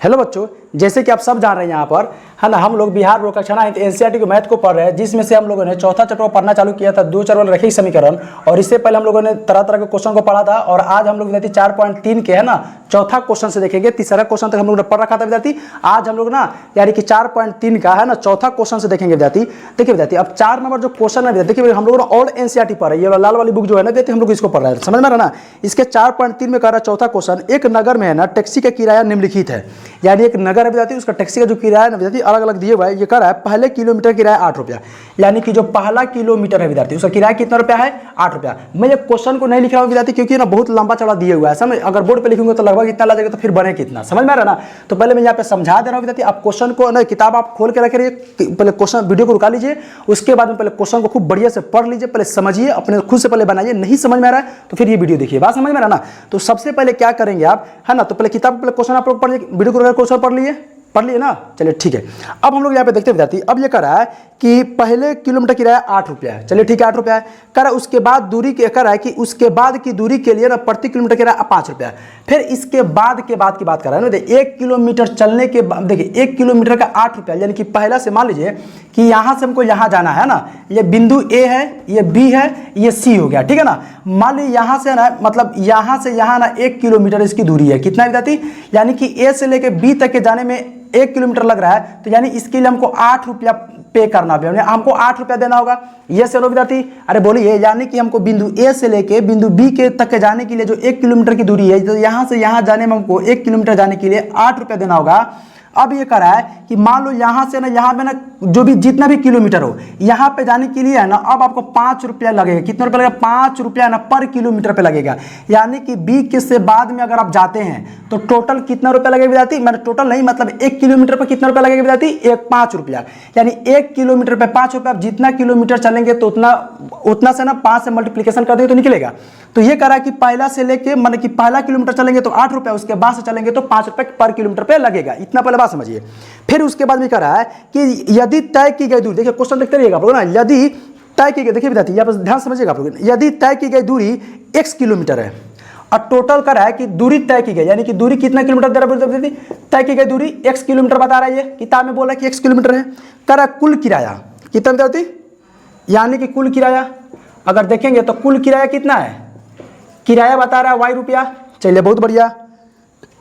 Hello बच्चों, जैसे कि आप सब जान रहे हैं यहाँ पर है ना, हम लोग बिहार बोर्ड कक्षा 9 एनसीईआरटी के मैथ को पढ़ रहे हैं, जिसमें से हम लोगों ने चौथा चैप्टर पढ़ना चालू किया था, 2 चर रैखिक समीकरण। और इससे पहले हम लोगों ने तरह तरह के क्वेश्चन को पढ़ा था। और आज हम लोग विद्यार्थी 4.3 के है ना चौथा क्वेश्चन से देखेंगे। तीसरा क्वेश्चन तक हम लोग ने पढ़ रखा था विद्यार्थी। आज हम लोग ना यानी कि 4.3 का है ना चौथा क्वेश्चन से देखेंगे विद्यार्थी। देखिए विद्यार्थी, अब 4 नंबर जो क्वेश्चन है देखिए, हम लोग ना ओल्ड एनसीईआरटी पढ़ रहे हैं। ये लाल वाली बुक जो है ना विद्यार्थी, हम लोग इसको पढ़ रहे हैं, समझ में आ रहा ना। इसके 4.3 में कह रहा है चौथा क्वेश्चन, एक नगर में है ना टैक्सी का किराया निम्नलिखित है। यानी एक नगर है विद्यार्थी, उसका टैक्सी का जो किराया है ना विद्यार्थी अलग अलग दिए हुआ है। ये कह रहा है पहले किलोमीटर किराया 8 रुपया, यानी कि जो पहला किलोमीटर है विद्यार्थी उसका किराया कितना रुपया है, 8 रुपया। मैं ये क्वेश्चन को नहीं लिख रहा हूँ विद्यार्थी, क्योंकि ना बहुत लंबा चौड़ा दिया हुआ है। समझ, अगर बोर्ड पे लिखूंगा तो लगभग इतना लगेगा, तो फिर बने कितना, समझ में आ रहा ना। तो पहले मैं यहाँ पे समझा दे रहा हूँ विद्यार्थी। आप क्वेश्चन को ना किताब आप खोल के रख रही, पहले क्वेश्चन वीडियो को रुका लीजिए, उसके बाद में पहले क्वेश्चन को खूब बढ़िया से पढ़ लीजिए, पहले समझिए, अपने खुद से पहले बनाइए। नहीं समझ में आ रहा है तो फिर ये वीडियो देखिए, बात समझ में आ रहा ना। तो सबसे पहले क्या करेंगे आप है ना, तो पहले किताब पहले क्वेश्चन आप लोग पढ़ लीजिए, वीडियो को क्वेश्चन पढ़ लिए ना। चलिए ठीक है, अब हम लोग यहाँ पे देखते हैं विद्यार्थी। अब ये कह रहा है कि पहले किलोमीटर किराया 8 रुपया है। चलिए ठीक है, 8 रुपया है। कह रहा है उसके बाद दूरी के, कह रहा है कि उसके बाद की दूरी के लिए ना प्रति किलोमीटर किराया 5 रुपया है। फिर इसके बाद की बात कर रहा है ना। 1 किलोमीटर चलने के बाद देखिए 1 किलोमीटर का 8 रुपया, यानी कि पहला से मान लीजिए कि यहाँ से हमको यहाँ जाना है ना, ये बिंदु ए है, ये बी है, ये सी हो गया, ठीक है ना। मान लीजिए यहाँ से ना, मतलब यहाँ से यहाँ ना 1 किलोमीटर इसकी दूरी है। कितना विद्यार्थी, यानी कि ए से लेके बी तक के जाने में 1 किलोमीटर लग रहा है। तो यानी इसके लिए हमको 8 रुपया पे करना होगा, हमको 8 रुपया देना होगा। ये चलो विद्यार्थी, अरे बोलिए, यानी कि हमको बिंदु ए से लेके बिंदु बी के तक के जाने के लिए जो 1 किलोमीटर की दूरी है, तो यहाँ से यहाँ जाने में हमको 1 किलोमीटर जाने के लिए 8 रुपया देना होगा। अब ये कह रहा है कि मान लो यहाँ से ना, यहाँ पे ना जो भी जितना भी किलोमीटर हो, यहाँ पे जाने के लिए है ना, अब आपको 5 रुपया लगेगा। कितना रुपया लगेगा, 5 रुपया ना पर किलोमीटर पे लगेगा। यानी कि बी के से बाद में अगर आप जाते हैं तो टोटल कितना रुपया लगेगा विद्यार्थी, मैंने टोटल नहीं, मतलब 1 किलोमीटर पर कितना रुपया लगेगा विद्यार्थी, 5 रुपया। यानी 1 किलोमीटर पे 5 रुपया। आप जितना किलोमीटर चलेंगे तो उतना से ना 5 से मल्टीप्लीकेशन कर देंगे तो निकलेगा। तो ये कह रहा है कि पहला से लेके, मतलब कि पहला किलोमीटर चलेंगे तो 8 रुपया, उसके बाद से चलेंगे तो 5 रुपये पर किलोमीटर पे लगेगा। इतना पहले बात समझिए। फिर उसके बाद भी कह रहा है कि यदि तय की गई दूरी, देखिए क्वेश्चन देखते रहिएगा आप लोग ना, यदि तय की गई, देखिए विद्यार्थी यहाँ पर ध्यान समझिएगा आप लोग, यदि तय की गई दूरी x किलोमीटर है और टोटल कर रहा है कि दूरी तय की गई, यानी कि दूरी कितना किलोमीटर दे रहा है, तय की गई दूरी x किलोमीटर बता रहा है। ये किताब में बोला कि x किलोमीटर है। कह रहा है कुल किराया कितना विद्यार्थी, यानी कि कुल किराया अगर देखेंगे तो कुल किराया कितना है, किराया बता रहा है y रुपया। चलिए बहुत बढ़िया,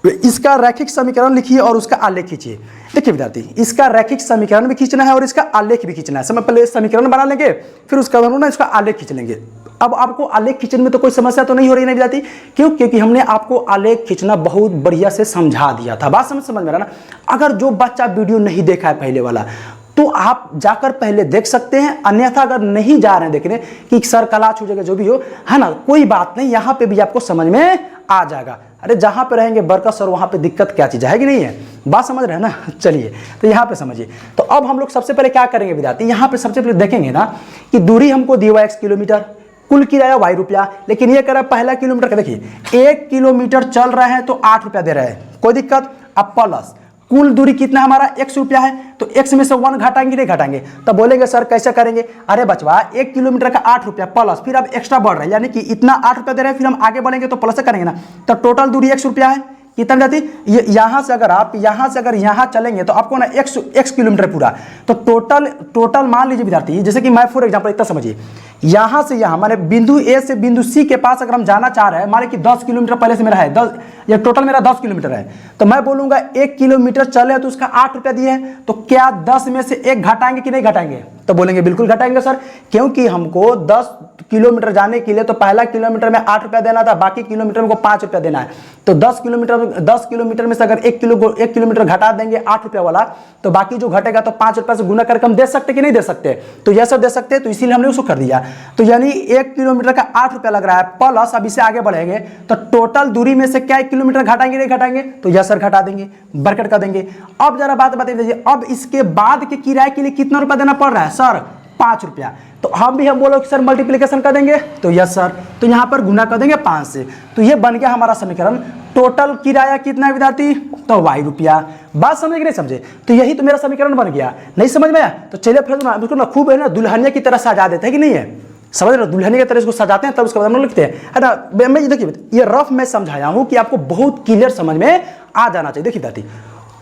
इसका रैखिक समीकरण लिखिए और उसका आलेख खींचिए। देखिए विद्यार्थी, इसका रैखिक समीकरण भी खींचना है और इसका आलेख भी खींचना है। समय पहले समीकरण बना लेंगे, फिर उसका ना इसका आलेख खींच लेंगे। अब आपको आलेख खींचने में तो कोई समस्या तो नहीं हो रही है विद्यार्थी, क्यों, क्योंकि हमने आपको आलेख खींचना बहुत बढ़िया से समझा दिया था। बात समझ में रहा ना। अगर जो बच्चा वीडियो नहीं देखा है पहले वाला, तो आप जाकर पहले देख सकते हैं। अन्यथा अगर नहीं जा रहे हैं देखने कि सर कला छू जाएगा, जो भी हो है ना, कोई बात नहीं, यहाँ पे भी आपको समझ में आ जाएगा। अरे जहाँ पे रहेंगे बरकस और वहाँ पे दिक्कत क्या चीज़ है कि नहीं है, बात समझ रहे हैं ना। चलिए तो यहाँ पे समझिए। तो अब हम लोग सबसे पहले क्या करेंगे विद्यार्थी, यहाँ पे सबसे पहले देखेंगे ना कि दूरी हमको दी हुआ 1 किलोमीटर, कुल किराया y रुपया। लेकिन ये कह रहा है पहला किलोमीटर का, देखिए 1 किलोमीटर चल रहे हैं तो 8 रुपया दे रहे हैं, कोई दिक्कत। अब प्लस कुल दूरी कितना हमारा x रुपया है, तो x में से 1 घटाएंगे नहीं घटाएंगे। तब बोलेंगे सर कैसे करेंगे, अरे बचवा 1 किलोमीटर का 8 रुपया प्लस फिर अब एक्स्ट्रा बढ़ रहा है, यानी कि इतना 8 रुपया दे रहे हैं, फिर हम आगे बढ़ेंगे तो प्लस करेंगे ना। तो टोटल दूरी x रुपया है। कितना जाती, यहाँ से अगर आप यहाँ चलेंगे तो आपको ना x किलोमीटर पूरा। तो टोटल मान लीजिए विद्यार्थी, जैसे कि मैं फॉर एग्जांपल इतना समझिए, यहाँ से यहाँ माने बिंदु ए से बिंदु सी के पास अगर हम जाना चाह रहे हैं, माने कि 10 किलोमीटर पहले से मेरा है, 10, ये टोटल मेरा 10 किलोमीटर है। तो मैं बोलूंगा 1 किलोमीटर चले तो उसका 8 रुपया दिए हैं, तो क्या 10 में से 1 घटाएंगे कि नहीं घटाएंगे, तो बोलेंगे बिल्कुल घटाएंगे सर, क्योंकि हमको 10 किलोमीटर जाने के लिए तो पहला किलोमीटर में 8 रुपया देना था, बाकी किलोमीटर को 5 रुपया देना है। तो 10 किलोमीटर में से अगर 1 किलोमीटर घटा देंगे 8 रुपया वाला, तो बाकी जो घटेगा तो 5 रुपया से गुना करके हम दे सकते कि नहीं दे सकते, तो यह सब दे सकते हैं। तो इसीलिए हमने उसको कर दिया। तो यानी 1 किलोमीटर का 8 रुपया लग रहा है प्लस, अब इसे आगे बढ़ेंगे तो टोटल दूरी में से क्या 1 किलोमीटर घटाएंगे नहीं घटाएंगे, तो यह सर घटा देंगे, बरकट कर देंगे। अब जरा बात बता दीजिए, अब इसके बाद के किराए के लिए कितना रुपया देना पड़ रहा है सर, 5 रुपया। तो हम बोलो कि सर मल्टीप्लिकेशन कर देंगे, तो यस सर, तो यहाँ पर गुना कर देंगे 5 से। तो ये बन गया हमारा समीकरण। टोटल किराया कितना है विद्यार्थी, तो y रुपया। बात समझे कि नहीं समझे, तो यही तो मेरा समीकरण बन गया। नहीं समझ में आया तो चलिए फिर बिल्कुल ना खूब है ना दुल्हनिया की तरह सजा देते हैं कि नहीं है, समझ रहे हो, दुल्हन की तरह इसको सजाते हैं तब उसके बाद हम लोग लिखते हैं, है ना। मैं देखिए ये रफ में समझाया हूँ कि आपको बहुत क्लियर समझ में आ जाना चाहिए। देखिए दादी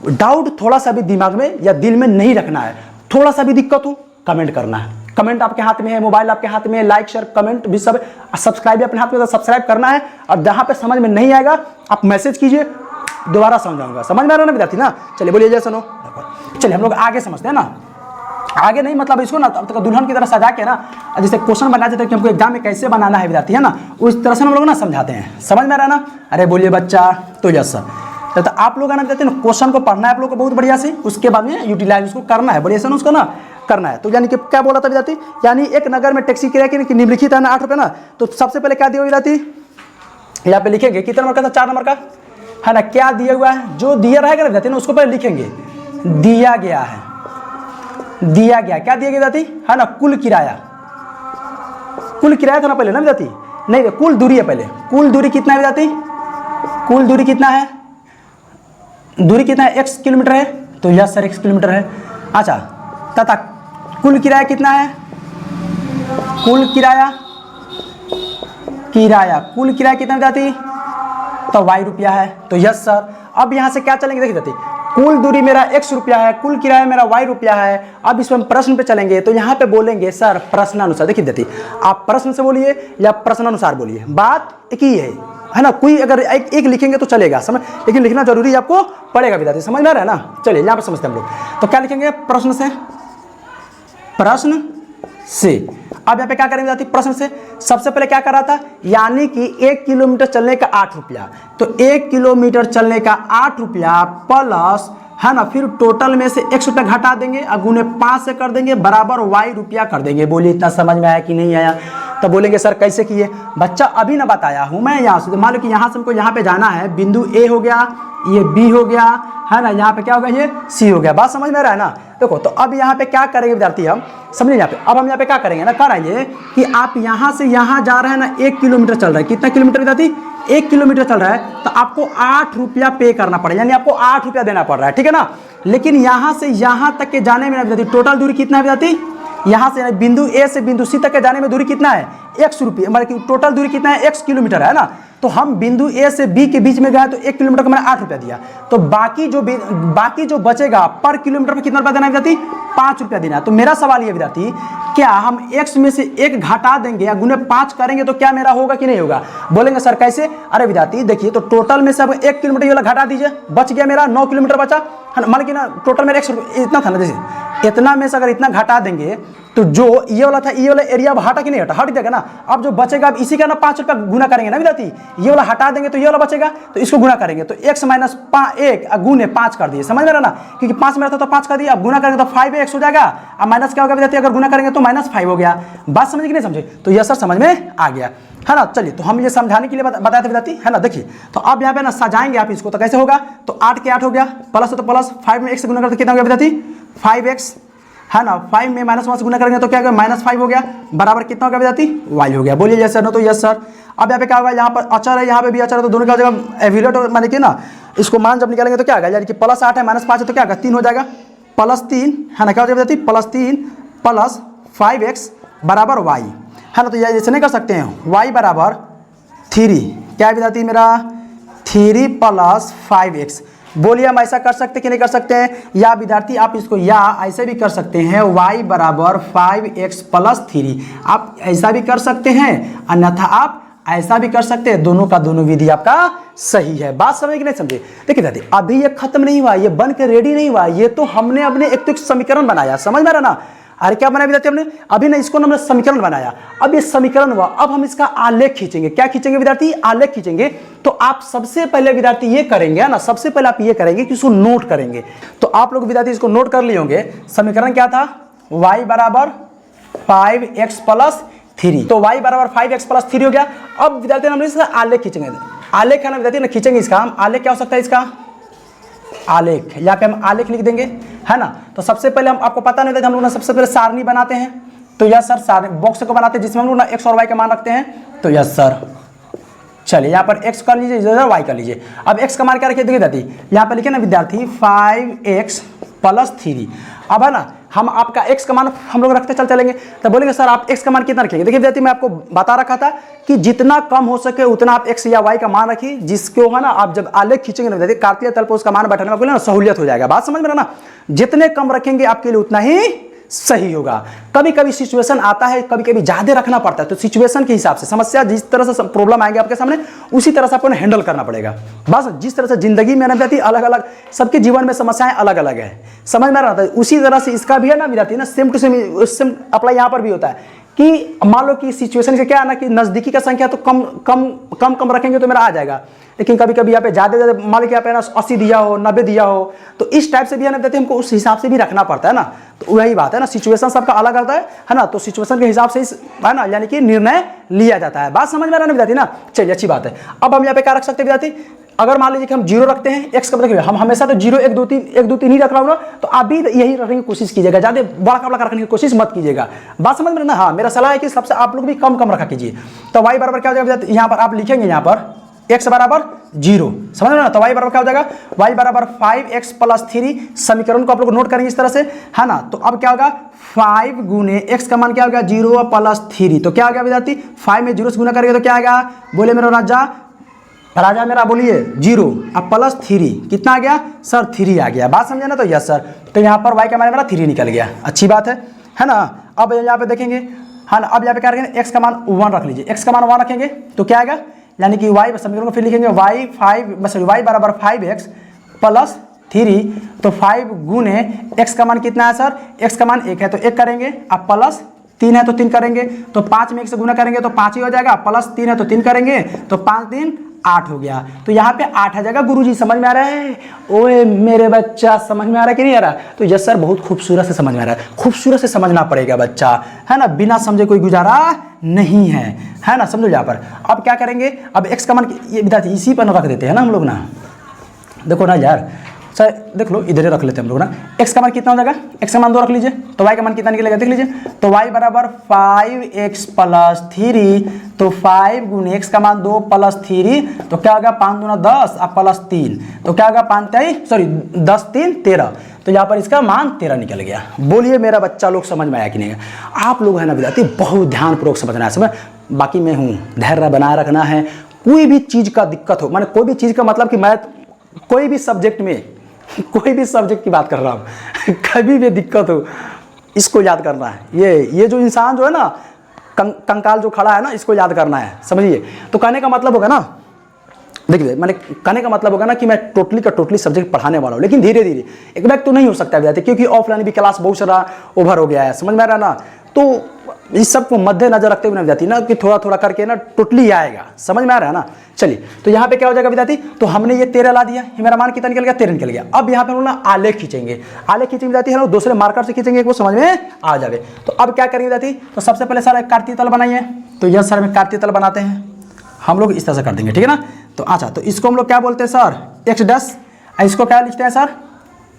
डाउट थोड़ा सा भी दिमाग में या दिल में नहीं रखना है, थोड़ा सा भी दिक्कत हो कमेंट करना है, कमेंट आपके हाथ में है, मोबाइल आपके हाथ में है, लाइक शेयर कमेंट भी सब, सब्सक्राइब भी अपने हाथ में, तो सब्सक्राइब करना है। और जहां पे समझ में नहीं आएगा आप मैसेज कीजिए, दोबारा समझाऊंगा। समझ में आ रहा ना विद्यार्थी ना? चलिए बोलिए जय सुनो। चलिए हम लोग आगे समझते हैं ना, आगे नहीं मतलब इसको ना अब तक दुल्हन की तरह सजा के ना, जैसे क्वेश्चन बना देते हैं कि हमको एग्जाम में कैसे बनाना है विद्यार्थी, है ना, उस तरह से हम लोग ना समझाते हैं। समझ में आ रहा है ना? अरे बोलिए बच्चा। तो यस सर, तो आप लोग ना कहते हैं क्वेश्चन को पढ़ना है आप लोग को बहुत बढ़िया से, उसके बाद में यूटिलाइज उसको करना है बढ़िया से, उसको ना करना है। तो यानी कि क्या बोला था विद्यार्थी, यानी एक नगर में टैक्सी किराया की निम्नलिखित है ना 8 रुपये ना, तो सबसे पहले क्या दिया विद्यार्थी, यहाँ पे लिखेंगे कितना नंबर का था, 4 नंबर का है ना, क्या दिया हुआ है, जो दिया रहेगा ना विद्यार्थी ना उसको पहले लिखेंगे, दिया गया है, दिया गया, क्या दिया गया विद्यार्थी, है ना, कुल किराया, कुल किराया था ना पहले ना विद्यार्थी, नहीं कुल दूरी है पहले, कुल दूरी कितना है विद्यार्थी, कुल दूरी कितना है, दूरी कितना है, x किलोमीटर है, तो यस सर x किलोमीटर है। अच्छा तथा कुल किराया कितना है, कुल किराया, किराया कुल किराया कितना विद्यार्थी, तो y रुपया है, तो यस सर। अब यहाँ से क्या चलेंगे देखिए विद्यार्थी, कुल दूरी मेरा x रुपया है, कुल किराया मेरा y रुपया है। अब इसमें हम प्रश्न पे चलेंगे, तो यहाँ पे बोलेंगे सर प्रश्नानुसार। देखिए विद्यार्थी आप प्रश्न से बोलिए या प्रश्नानुसार बोलिए, बात एक ही है ना, कोई अगर एक लिखेंगे तो चलेगा समझ, लेकिन लिखना जरूरी आपको पड़ेगा विद्यार्थी, समझ में आ रहा है ना? चलिए यहाँ पे समझते हैं हम लोग, तो क्या लिखेंगे, प्रश्न से, प्रश्न से। अब यहाँ पे क्या करेंगे विद्यार्थी, प्रश्न से सबसे पहले क्या कर रहा था, यानी कि 1 किलोमीटर चलने का 8 रुपया, तो 1 किलोमीटर चलने का 8 रुपया प्लस, है ना, फिर टोटल में से x रुपया घटा देंगे और गुने 5 से कर देंगे बराबर y रुपया कर देंगे। बोलिए इतना समझ में आया कि नहीं आया? तो बोलेंगे सर कैसे किए, बच्चा अभी ना बताया हूँ मैं, यहाँ से मान लो कि यहाँ से हमको यहाँ पे जाना है, बिंदु A हो गया, ये B हो गया, है ना, यहाँ पे क्या हो गया, ये C हो गया। बात समझ में आ रहा है ना? देखो तो अब यहाँ पे क्या करेंगे विद्यार्थी, हम समझिए यहाँ पे, अब हम यहाँ पे क्या करेंगे ना, करेंगे कि आप यहाँ से यहाँ जा रहे हैं ना 1 किलोमीटर चल रहा है, कितना किलोमीटर विद्यार्थी, 1 किलोमीटर चल रहा है, तो आपको 8 रुपया पे करना पड़ेगा, यानी आपको 8 रुपया देना पड़ रहा है, ठीक है ना। लेकिन यहाँ से यहाँ तक के जाने में विद्यार्थी टोटल दूरी कितना है विद्यार्थी, यहाँ से बिंदु ए से बिंदु सी तक के जाने में दूरी कितना है, x रुपये, मतलब कि टोटल दूरी कितना है, x किलोमीटर है ना। तो हम बिंदु ए से बी के बीच में गए तो 1 किलोमीटर का मैंने 8 रुपया दिया, तो बाकी जो बचेगा पर किलोमीटर पे कितना रुपया देना है विद्यार्थी, 5 रुपया देना है। तो मेरा सवाल ये विद्यार्थी, क्या हम x में से 1 घटा देंगे या गुने 5 करेंगे तो क्या मेरा होगा कि नहीं होगा? बोलेंगे सर कैसे, अरे विद्यार्थी देखिए, तो टोटल में से अब 1 किलोमीटर ये वाला घटा दीजिए, बच गया मेरा 9 किलोमीटर बचा, है ना, मान कि ना टोटल मेरा 100 इतना था ना, जैसे इतना में से अगर इतना घटा देंगे तो जो ये वाला था, ये वाला एरिया अब हटा कि नहीं हटा, हट जाएगा ना। अब जो बचेगा अब इसी का ना 5 रुपया गुना करेंगे ना विद्यार्थी, ये वाला हटा देंगे तो ये वाला बचेगा, तो इसको गुना करेंगे, तो x माइनस 1 गुने 5 कर दिए, समझ में रहा ना, क्योंकि 5 में रहता तो 5 कर दिया, अब गुना करेंगे तो 5x हो जाएगा, अब माइनस क्या होगा विद्यार्थी, अगर गुना करेंगे तो -5 हो गया। बात समझ कि नहीं समझे? तो यह सर समझ में आ गया, है ना। चलिए तो हम ये समझाने के लिए बताए थे विद्यार्थी, है ना। देखिए तो अब यहाँ पे ना सजाएंगे आप इसको, तो कैसे होगा, तो 8 के 8 हो गया, प्लस तो प्लस, 5 में 1 से गुना करते कितना हो गया विद्यार्थी, 5x, है ना, 5 में -1 से गुना करेंगे तो क्या होगा, -5 हो गया, बराबर कितना हो गया विद्यार्थी, y हो गया। बोलिए यस सर, नो तो यस सर। अब यहाँ पे क्या होगा, यहाँ पर अचर है, यहाँ पे भी अचर है, तो दोनों का जगह एविलेट माने कि ना, इसको मान जब निकालेंगे तो क्या होगा, यानी कि +8 है -5 है तो क्या होगा, 3 हो जाएगा, +3, है ना, क्या हो जाएगा विद्यार्थी, +3 प्लस 5x बराबर y, है ना। तो ऐसे नहीं कर सकते हैं, y बराबर 3, क्या है विद्यार्थी मेरा, 3 प्लस 5x। बोलिए हम ऐसा कर सकते कि नहीं कर सकते हैं, या विद्यार्थी आप इसको या ऐसे भी कर सकते हैं, y बराबर 5x प्लस 3, आप ऐसा भी कर सकते हैं, अन्यथा आप ऐसा भी कर सकते हैं, दोनों का दोनों विधि आपका सही है। बात समझ कि नहीं समझे? देखिए दादी अभी ये खत्म नहीं हुआ, ये बन के रेडी नहीं हुआ, ये तो हमने अपने एक तो समीकरण बनाया, समझ में आ रहा ना। अरे क्या बनाया विद्यार्थी हमने, अभी ना इसको हमने समीकरण बनाया, अब ये समीकरण हुआ, अब हम इसका आलेख खींचेंगे। क्या खींचेंगे विद्यार्थी, आलेख खींचेंगे। तो आप सबसे पहले विद्यार्थी ये करेंगे ना, सबसे पहले आप ये करेंगे कि इसको नोट करेंगे। तो आप लोग विद्यार्थी इसको नोट कर लिए होंगे, समीकरण क्या था, y बराबर 5x प्लस 3, तो y बराबर 5x प्लस 3 हो गया। अब विद्यार्थी हम इसका आलेख खींचेंगे, आलेख है ना विद्यार्थी ना, खींचेंगे इसका हम आलेख, क्या हो सकता है इसका आलेख, यहाँ पे हम आलेख लिख देंगे, है ना। तो सबसे पहले हम, आपको पता नहीं था, हम लोग ना सबसे पहले सारणी बनाते हैं, तो यस सर सारणी बॉक्स को बनाते हैं जिसमें हम लोग ना x और y का मान रखते हैं, तो यस सर। चलिए यहाँ पर x कर लीजिए, इधर y कर लीजिए। अब x का मान क्या रखिए, देखिए विद्यार्थी यहाँ पे लिखे ना विद्यार्थी 5x प्लस 3, अब है ना हम आपका x का मान हम लोग रखते चलेंगे, तो बोलेंगे सर आप x का मान कितना रखेंगे। देखिए विद्यार्थी मैं आपको बता रखा था कि जितना कम हो सके उतना आप x या y का मान रखिए, जिसको है ना आप जब आलेख खींचेंगे ना विद्यार्थी कार्तीय तल पर उसका मान बैठाने में आपको ना सहूलियत हो जाएगा। बात समझ में ना, जितने कम रखेंगे आपके लिए उतना ही सही होगा। कभी कभी सिचुएशन आता है, कभी कभी ज्यादा रखना पड़ता है, तो सिचुएशन के हिसाब से समस्या जिस तरह से प्रॉब्लम आएंगे आपके सामने उसी तरह से आपको हैंडल करना पड़ेगा। बस जिस तरह से जिंदगी में विद्यार्थी अलग अलग सबके जीवन में समस्याएं अलग अलग है, समझ में आ रहा है। उसी तरह से इसका भी है ना विद्यार्थी ना सेम टू सेम अप्लाई यहाँ पर भी होता है कि मान लो कि सिचुएशन से क्या है ना कि नजदीकी का संख्या तो कम कम कम कम रखेंगे तो मेरा आ जाएगा, लेकिन कभी कभी यहाँ पे ज्यादा मान लो कि यहाँ पे ना 80 दिया हो 90 दिया हो, तो इस टाइप से भी है ना विद्यार्थी हमको उस हिसाब से भी रखना पड़ता है ना। तो वही बात है ना, सिचुएशन सबका अलग आता है ना, तो सिचुएशन के हिसाब से है ना यानी कि निर्णय लिया जाता है। बात समझ में आ रहा है विद्यार्थी ना, चलिए अच्छी बात है। अब हम यहाँ पे क्या रख सकते हैं विद्यार्थी, अगर मान लीजिए कि हम 0 रखते हैं x का मतलब हम हमेशा तो 0 1 2 3 ही रख रहा हूँ ना, तो आप भी यही रखने की कोशिश कीजिएगा, ज्यादा बड़ा रखने की कोशिश मत कीजिएगा। बात समझ में ना, हाँ मेरा सलाह है कि सबसे आप लोग भी कम कम रखा कीजिए। तो y बराबर क्या हो जाएगा यहाँ पर आप लिखेंगे यहाँ पर x बराबर 0, समझ रहे ना, तो y बराबर क्या हो जाएगा y बराबर 5x + 3। समीकरण को आप लोग नोट करेंगे इस तरह से है ना। तो अब क्या होगा 5 गुने x का मान क्या होगा 0 + 3, तो क्या हो गया विद्यार्थी 5 में 0 से गुना करेंगे तो क्या आएगा, बोले मेरा राजा मेरा बोलिए 0 अब +3 कितना आ गया सर 3 आ गया। बात समझे ना, तो यस सर, तो यहाँ पर y का मान मेरा 3 निकल गया, अच्छी बात है ना। अब यहाँ पे देखेंगे है ना, अब यहाँ पे क्या रखेंगे x का मान 1 रख लीजिए, x का मान 1 रखेंगे तो क्या आएगा, यानी कि y समीकरण को फिर लिखेंगे y बराबर 5x + 3, तो 5 गुने x का मान कितना है सर, x का मान 1 है तो 1 करेंगे, अब +3 है तो 3 करेंगे, तो 5 में 1 से गुना करेंगे तो 5 ही हो जाएगा, +3 है तो 3 करेंगे, तो 5 3 8 हो गया, तो यहाँ पे 8 आ जाएगा। गुरुजी समझ में आ रहा है, ओए मेरे बच्चा समझ में आ रहा है कि नहीं आ रहा, तो यस सर बहुत खूबसूरत से समझ में आ रहा है, खूबसूरत से समझना पड़ेगा बच्चा है ना, बिना समझे कोई गुजारा नहीं है ना, समझो यहाँ पर। अब क्या करेंगे, अब x का मान ये विद्यार्थी इसी पर रख देते हैं ना हम लोग ना, देखो ना यार सर देख लो इधर रख लेते हैं हम लोग ना, x का मान कितना हो जाएगा, x का मान 2 रख लीजिए, तो y का मान कितना निकलेगा देख लीजिए, तो y बराबर 5x + 3, तो 5 गुने x का मान 2 + 3, तो क्या होगा 5 दूना 10 अब +3, तो क्या होगा 10 3 13, तो यहाँ पर इसका मान 13 निकल गया। बोलिए मेरा बच्चा लोग समझ में आया कि नहीं, आप लोग है ना विद्यार्थी बहुत ध्यानपूर्वक समझना है, समझ बाकी मैं हूँ, धैर्य बनाए रखना है। कोई भी चीज़ का दिक्कत हो, माने कोई भी चीज़ का मतलब कि मैं कोई भी सब्जेक्ट में कोई भी सब्जेक्ट की बात कर रहा हूँ कभी भी दिक्कत हो इसको याद करना है, ये जो इंसान जो है ना कंकाल जो खड़ा है ना इसको याद करना है, समझिए। तो कहने का मतलब होगा ना, देखिए मैंने कहने का मतलब होगा ना कि मैं टोटली का टोटली सब्जेक्ट पढ़ाने वाला हूँ, लेकिन धीरे धीरे एक बैग तो नहीं हो सकता विद्यार्थी, क्योंकि ऑफलाइन भी क्लास बहुत सारा ओवर हो गया है, समझ में आ रहा है ना। तो इस सब को मद्देनजर रखते हुए विद्यार्थी ना कि थोड़ा थोड़ा करके ना टोटली आएगा, समझ में आ रहा है ना। चलिए तो यहाँ पे क्या हो जाएगा विद्यार्थी, तो हमने ये 13 ला दिया, ये मेरा मान कितना निकल गया 13 निकल गया। अब यहाँ पे हम लोग ना आलेख खींचेंगे, आलेख खींचेंगे विद्यार्थी है ना, दूसरे मार्कर से खींचेंगे वो समझ में आ जाए। तो अब क्या करेंगे विद्यार्थी, तो सबसे पहले सर एक कार्तीय तल बनाइए, तो यह सर में कार्तीय तल बनाते हैं हम लोग, इस तरह से कर देंगे ठीक है ना। तो अच्छा तो इसको हम लोग क्या बोलते हैं सर x', इसको क्या लिखते हैं सर,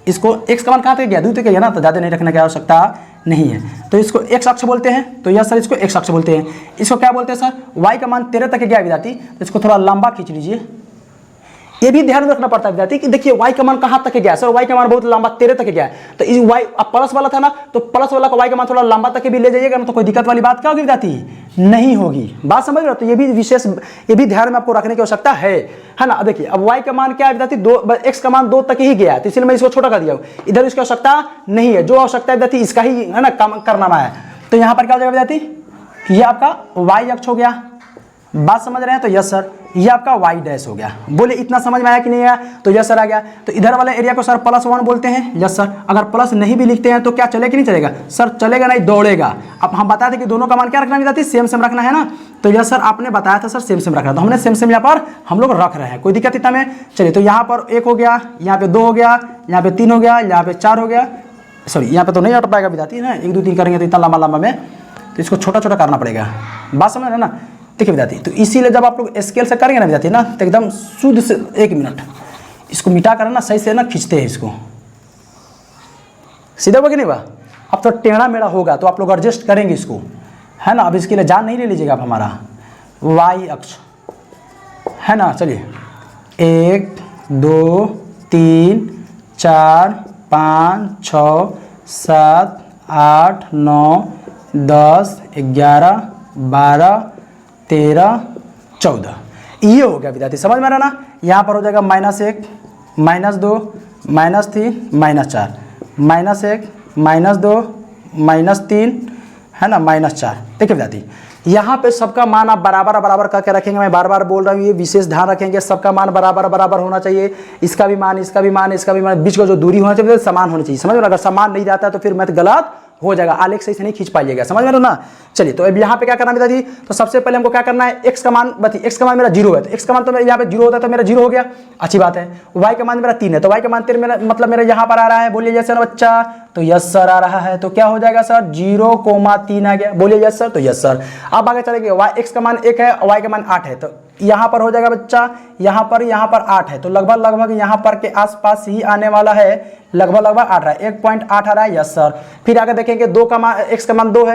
इसको x का मान कहाँ तक गया 2 तक गया ना, तो ज़्यादा नहीं रखने की आवश्यकता नहीं है, तो इसको x अक्ष बोलते हैं, तो यह सर इसको x अक्ष बोलते हैं। इसको क्या बोलते हैं सर, y का मान 13 तक गया विद्यार्थी, तो इसको थोड़ा लंबा खींच लीजिए। ये भी ध्यान रखना पड़ता है विद्यार्थी कि देखिए y का मान कहाँ तक गया सर, y का मान बहुत लंबा 13 तक गया है, तो इस y अब प्लस वाला था ना, तो प्लस वाला का y का मान थोड़ा लंबा तक भी ले जाइएगा ना, तो कोई दिक्कत वाली बात क्या होगी विद्यार्थी, नहीं होगी। बात समझ रहे हो, तो ये भी विशेष ये भी ध्यान में आपको रखने की आवश्यकता है ना। देखिए अब y का मान क्या है विद्यार्थी 2, x का मान 2 तक ही गया है, तो इसलिए मैं इसको छोटा कर दिया हूँ, इधर इसकी आवश्यकता नहीं है, जो आवश्यकता है विद्यार्थी इसका ही है ना काम करना है। तो यहाँ पर क्या हो जाएगा विद्यार्थी, ये आपका y अक्ष हो गया, बात समझ रहे हैं, तो यस सर ये आपका y' हो गया। बोले इतना समझ में आया कि नहीं आया, तो यस सर आ गया। तो इधर वाले एरिया को सर +1 बोलते हैं, यस सर। अगर प्लस नहीं भी लिखते हैं तो क्या चलेगा कि नहीं चलेगा सर, चलेगा नहीं दौड़ेगा। अब हम बताते कि दोनों का मान क्या रखना विद्यार्थी, सेम सेम रखना है ना, तो यस सर आपने बताया था सर सेम सेम रखना, तो हमने सेम सेम यहाँ पर हम लोग रख रहे हैं, कोई दिक्कत इतना में। चलिए तो यहाँ पर 1 हो गया, यहाँ पे 2 हो गया, यहाँ पे 3 हो गया, यहाँ पे 4 हो गया, सॉरी यहाँ पे तो नहीं हट पाएगा विद्यार्थी ना, 1 2 3 करेंगे तो इतना लंबा लंबा में, तो इसको छोटा छोटा करना पड़ेगा। बात समझ रहे ना, देखिए विद्यार्थी, तो इसीलिए जब आप लोग स्केल से करेंगे ना विद्यार्थी ना, तो एकदम शुद्ध से 1 मिनट इसको मिटा कर ना सही से ना खींचते हैं इसको, सीधा होगा कि नहीं हुआ। अब तो टेढ़ा मेढ़ा होगा तो आप लोग एडजस्ट करेंगे इसको, है ना। अब इसके लिए जान नहीं ले लीजिएगा आप हमारा y अक्ष, है ना। चलिए 1 2 3 4 5 6 7 8 9 10 11 12 13 14, ये हो गया विद्यार्थी, समझ में आ रहा ना। यहाँ पर हो जाएगा -1 -2 -3 -4, -1 -2 -3 है ना -4। देखिए विद्यार्थी यहाँ पे सबका मान आप बराबर बराबर करके रखेंगे। मैं बार बार बोल रहा हूँ, ये विशेष ध्यान रखेंगे, सबका मान बराबर बराबर होना चाहिए। इसका भी मान, इसका भी मान, इसका भी मान, बीच का जो दूरी होना चाहिए समान होनी चाहिए। समझ में, अगर समान नहीं रहता है तो फिर मैथ गलत हो जाएगा, आलेख सही से नहीं खींच पाइएगा। समझ में ना। चलिए तो अब यहाँ पे क्या करना है पिताजी, तो सबसे पहले हमको क्या करना है, x का मान बताइए। x का मान मेरा 0 है, तो x का मान तो मेरा यहाँ पे 0 होता है, तो मेरा 0 हो गया, अच्छी बात है। y का मान मेरा 3 है, तो y का मान 3 मेरा मतलब मेरा यहाँ पर आ रहा है, बोलिए यस सर बच्चा, तो यस सर आ रहा है। तो क्या हो जाएगा सर, 0,3 आ गया, बोलिए यस सर, तो यस सर। अब आगे चलेंगे, x का मान 1 है, y का मान 8 है, तो यहाँ पर हो जाएगा बच्चा, यहाँ पर 8 है, तो लगभग यहाँ पर के आसपास ही आने वाला है, लगभग 8 रहा है, 1.8 आ रहा है, यस सर। फिर आगे देखेंगे, x का मान 2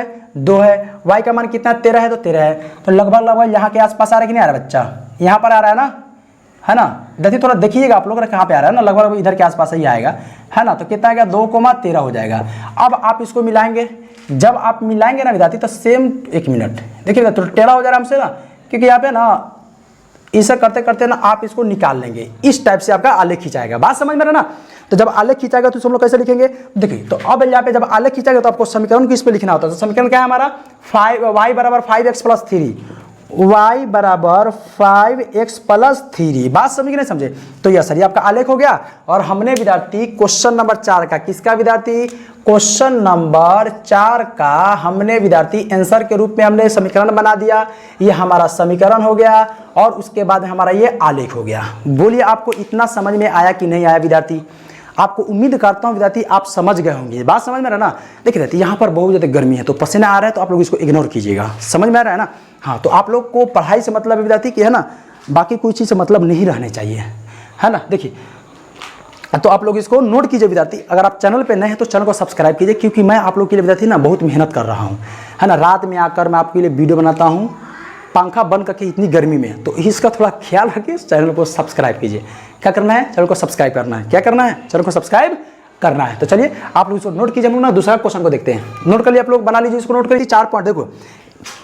है, y का मान कितना 13 है, तो 13 है, तो लगभग यहाँ के आसपास आ रहा है कि नहीं आ रहा बच्चा, यहाँ पर आ रहा है ना, है ना। देखिए थोड़ा देखिएगा आप लोग कहाँ पे आ रहा है ना, लगभग इधर के आसपास ही आएगा, है ना। तो कितना आ गया, 2,13 हो जाएगा। अब आप इसको मिलाएंगे, जब आप मिलाएंगे ना विद्यार्थी, तो सेम, 1 मिनट देखिएगा, तो टेढ़ा हो जा रहा है हमसे ना, क्योंकि यहाँ पे ना इसे करते करते ना आप इसको निकाल लेंगे, इस टाइप से आपका आलेख खींचाएगा। बात समझ में रहा ना। तो जब आलेख खींचाएगा तो हम लोग कैसे लिखेंगे, देखिए तो अब यहाँ पे जब आलेख खींचाएगा तो आपको समीकरण किस पे लिखना होता है, तो समीकरण क्या है हमारा, y बराबर 5x + 3, y बराबर 5x + 3। बात समझ नहीं समझे, तो यह सर ये आपका आलेख हो गया। और हमने विद्यार्थी क्वेश्चन नंबर 4 का, किसका विद्यार्थी, क्वेश्चन नंबर 4 का हमने विद्यार्थी आंसर के रूप में हमने समीकरण बना दिया। ये हमारा समीकरण हो गया और उसके बाद हमारा ये आलेख हो गया। बोलिए आपको इतना समझ में आया कि नहीं आया विद्यार्थी। आपको उम्मीद करता हूँ विद्यार्थी आप समझ गए होंगे, बात समझ में रहा ना। देखिए विद्यार्थी यहाँ पर बहुत ज़्यादा गर्मी है, तो पसीना आ रहा है, तो आप लोग इसको इग्नोर कीजिएगा, समझ में आ रहा है ना। हाँ, तो आप लोग को पढ़ाई से मतलब है विद्यार्थी कि है ना, बाकी कोई चीज़ से मतलब नहीं रहने चाहिए, है ना। देखिए तो आप लोग इसको नोट कीजिए विद्यार्थी। अगर आप चैनल पे नए हैं तो चैनल को सब्सक्राइब कीजिए, क्योंकि मैं आप लोग के लिए विद्यार्थी ना बहुत मेहनत कर रहा हूँ, है ना। रात में आकर मैं आपके लिए वीडियो बनाता हूँ, पंखा बंद करके, इतनी गर्मी में, तो इसका थोड़ा ख्याल रखिए। चैनल को सब्सक्राइब कीजिए। क्या करना है, चैनल को सब्सक्राइब करना है। क्या करना है, चैनल को सब्सक्राइब करना है। तो चलिए आप लोग इसको नोट कीजिए। हम लोग ना दूसरा क्वेश्चन को देखते हैं, नोट कर लिए आप लोग, बना लीजिए इसको, नोट करिए। 4 पॉइंट देखो,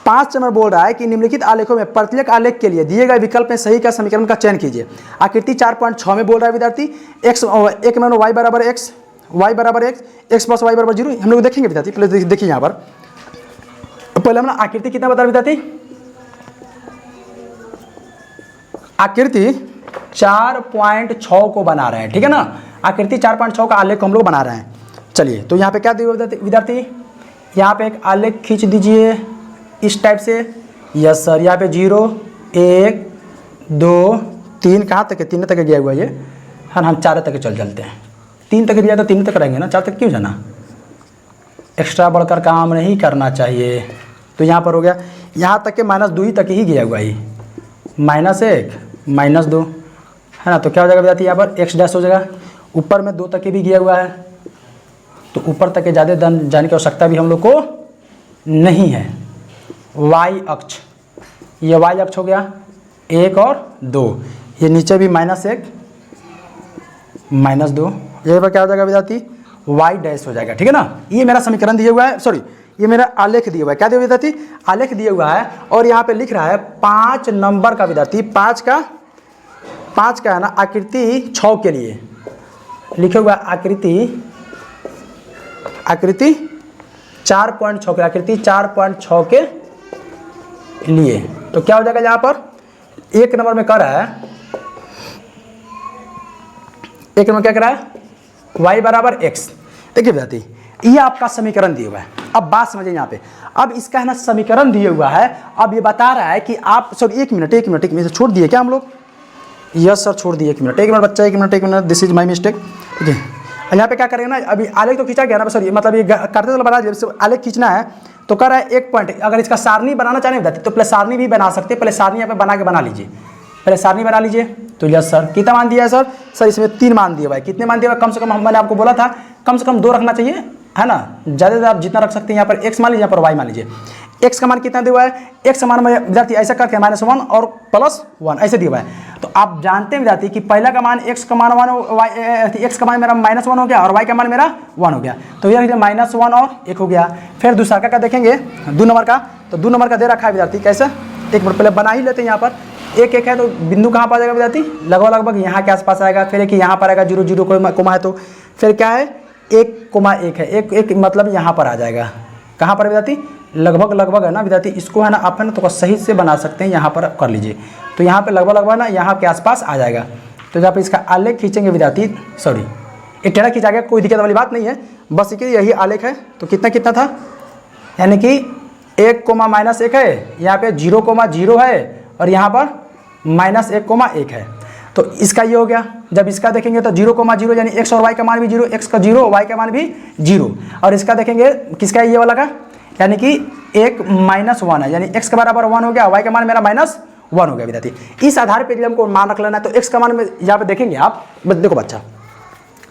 5 नंबर बोल रहा है कि निम्नलिखित आलेखों में प्रत्येक आलेख के लिए दिए गए विकल्प में सही का समीकरण का चयन कीजिए। आकृति 4.6 में बोल रहा है विद्यार्थी, एक में y बराबर x, y बराबर x, x + y बराबर 0। हम लोग देखेंगे विद्यार्थी, पहले देखिए यहाँ पर, पहले हम आकृति कितना बता रहे विद्यार्थी, आकृति 4.6 को बना रहे हैं, ठीक है ना। आकृति 4.6 का आलेख हम लोग बना रहे हैं। चलिए तो यहाँ पे क्या दिया विद्यार्थी, यहाँ पे एक आलेख खींच दीजिए इस टाइप से, यस सर। यहाँ पे 0 1 2 3, कहाँ तक है, 3 तक गया हुआ ये, हाँ हम 4 तक चल चलते हैं। 3 तक दिया तो 3 तक रहेंगे ना, 4 तक क्यों जाना, एक्स्ट्रा बढ़कर काम नहीं करना चाहिए। तो यहाँ पर हो गया, यहाँ तक के -2 तक ही गया हुआ ये, -1 -2, है ना। तो क्या हो जाएगा विद्यार्थी, यहाँ पर x डैश हो जाएगा। ऊपर में 2 तक भी गया हुआ है, तो ऊपर तक के ज़्यादा जाने की आवश्यकता भी हम लोग को नहीं है। y अक्ष, ये y अक्ष हो गया, 1 और 2, ये नीचे भी -1 -2, ये पर क्या हो जाएगा विद्यार्थी, y डैश हो जाएगा, ठीक है ना। ये मेरा समीकरण दिया हुआ है, सॉरी ये मेरा आलेख दिया हुआ है। क्या दिया हुआ विद्यार्थी, आलेख दिया हुआ है। और यहाँ पे लिख रहा है 5 नंबर का विद्यार्थी, 5 का है ना, आकृति 6 के लिए लिखा हुआ आकृति 4.6 के, आकृति 4.6 के लिए। तो क्या हो जाएगा, यहाँ पर 1 नंबर में कर रहा है, 1 नंबर क्या कर रहा है, y बराबर x। देखिए विद्यार्थी ये आपका समीकरण दिया हुआ है। अब बात समझिए यहाँ पे, अब इसका है ना समीकरण दिया हुआ है। अब ये बता रहा है कि आप, सॉरी 1 मिनट छोड़ दिए क्या हम लोग, यस सर छोड़ दिए, 1 मिनट बच्चा, 1 minute, this is my mistake, ठीक है। यहाँ पे क्या करेंगे ना, अभी आलेख तो खींचा गया ना, सॉरी मतलब ये करते तो बना दिया, आलेख खींचना है तो कर रहा है 1 पॉइंट। अगर इसका सारणी बनाना चाहें तो पहले सारणी भी बना सकते हैं, पहले सारणी यहाँ पे बना लीजिए, पहले सारणी बना लीजिए। तो यस सर, कितना मान दिया है सर, सर इसमें 3 मान दिया भाई, कितने मान दिया, कम से कम मैंने आपको बोला था कम से कम 2 रखना चाहिए, है ना। ज़्यादा आप जितना रख सकते हैं, यहाँ पर x मान लीजिए, यहाँ पर y मान लीजिए। एक्स का मान कितना दिया हुआ है, एक्स का मान में विद्यार्थी ऐसा करके -1 और +1 ऐसे दिया हुआ है। तो आप जानते हैं विद्यार्थी कि पहला का मान एक्स का मान 1, एक्स का मान मेरा -1 हो गया और वाई का मान मेरा 1 हो गया। तो ये -1 और 1 हो गया। फिर दूसरा का देखेंगे 2 नंबर का, तो 2 नंबर का दे रखा है विद्यार्थी कैसे, एक बार पहले बना ही लेते हैं। यहाँ पर एक है तो बिंदु कहाँ पर आ जाएगा विद्यार्थी, लगभग यहाँ के आसपास आएगा। फिर एक यहाँ पर आएगा 0 0 कोमा है, तो फिर क्या है 1,1 है, एक मतलब यहाँ पर आ जाएगा। कहाँ पर विद्यार्थी, लगभग है ना विद्यार्थी। इसको है ना आप है ना तो सही से बना सकते हैं, यहाँ पर कर लीजिए। तो यहाँ पे लगभग ना यहाँ के आसपास आ जाएगा। तो जब इसका आलेख खींचेंगे विद्यार्थी, सॉरी ये टेढ़ा खींचा गया, कोई दिक्कत वाली बात नहीं है, बस यही आलेख है। तो कितना था, यानी कि 1,-1 है, यहाँ पे 0,0 है और यहाँ पर -1,1 है। तो इसका ये हो गया। जब इसका देखेंगे तो 0,0 यानी एक्स और वाई का मान भी 0, एक्स का 0 वाई का मान भी 0। और इसका देखेंगे किसका ये वाला का, यानी कि 1 है, यानी एक्स के बराबर 1 हो गया, वाई का मान मेरा -1 हो गया विद्यार्थी। इस आधार पर हमको मान रख लेना है। तो एक्स का मान में यहाँ पे देखेंगे आप, देखो बच्चा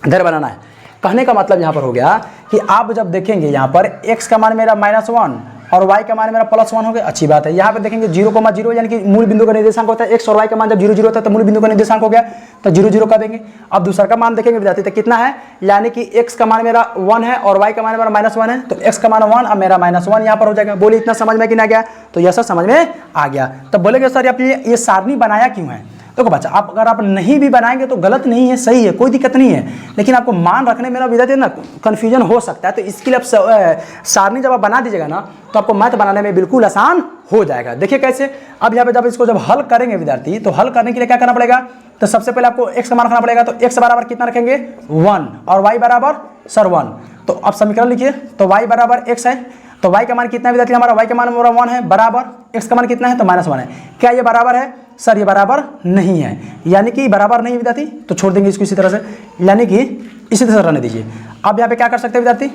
इधर बनाना है। कहने का मतलब यहाँ पर हो गया कि आप जब देखेंगे यहाँ पर एक्स का मान मेरा -1 और y का मान मेरा +1 हो गया, अच्छी बात है। यहाँ पे देखेंगे 0,0 यानी कि मूल बिंदु का निर्देशांक होता है। एक्स और y का मान जब 0 0 होता है तो मूल बिंदु का निर्देशांक हो गया, तो 0 0 कर देंगे। अब दूसरा का मान देखेंगे विद्यार्थी तो कितना है, यानी कि x का मान मेरा 1 है और y का मान मेरा -1 है। तो x का मान 1 और मेरा -1 यहाँ पर हो जाएगा। बोले इतना समझ में कि ना गया, तो यह सब समझ में आ गया। तब बोलेंगे सर आपने ये सारणी बनाया क्यों है। देखो बच्चा, आप अगर आप नहीं भी बनाएंगे तो गलत नहीं है, सही है, कोई दिक्कत नहीं है, लेकिन आपको मान रखने में ना विद्यार्थी ना कन्फ्यूजन हो सकता है। तो इसके लिए आप सारणी जब आप बना दीजिएगा ना तो आपको मैथ बनाने में बिल्कुल आसान हो जाएगा। देखिए कैसे, अब यहाँ पे जब इसको जब हल करेंगे विद्यार्थी, तो हल करने के लिए क्या करना पड़ेगा, तो सबसे पहले आपको x का मान रखना पड़ेगा। तो x बराबर कितना रखेंगे 1 और y बराबर सर 1। तो अब समीकरण लिखिए, तो y बराबर x है, तो y का मान कितना है विद्यार्थी, हमारा y का मान हमारा 1 है, बराबर x का मान कितना है तो -1 है। क्या ये बराबर है सर, ये बराबर नहीं है, यानी कि बराबर नहीं है विद्यार्थी, तो छोड़ देंगे इसको इसी तरह से, यानी कि इसी तरह से रहने दीजिए। अब यहाँ पे क्या कर सकते हैं विद्यार्थी,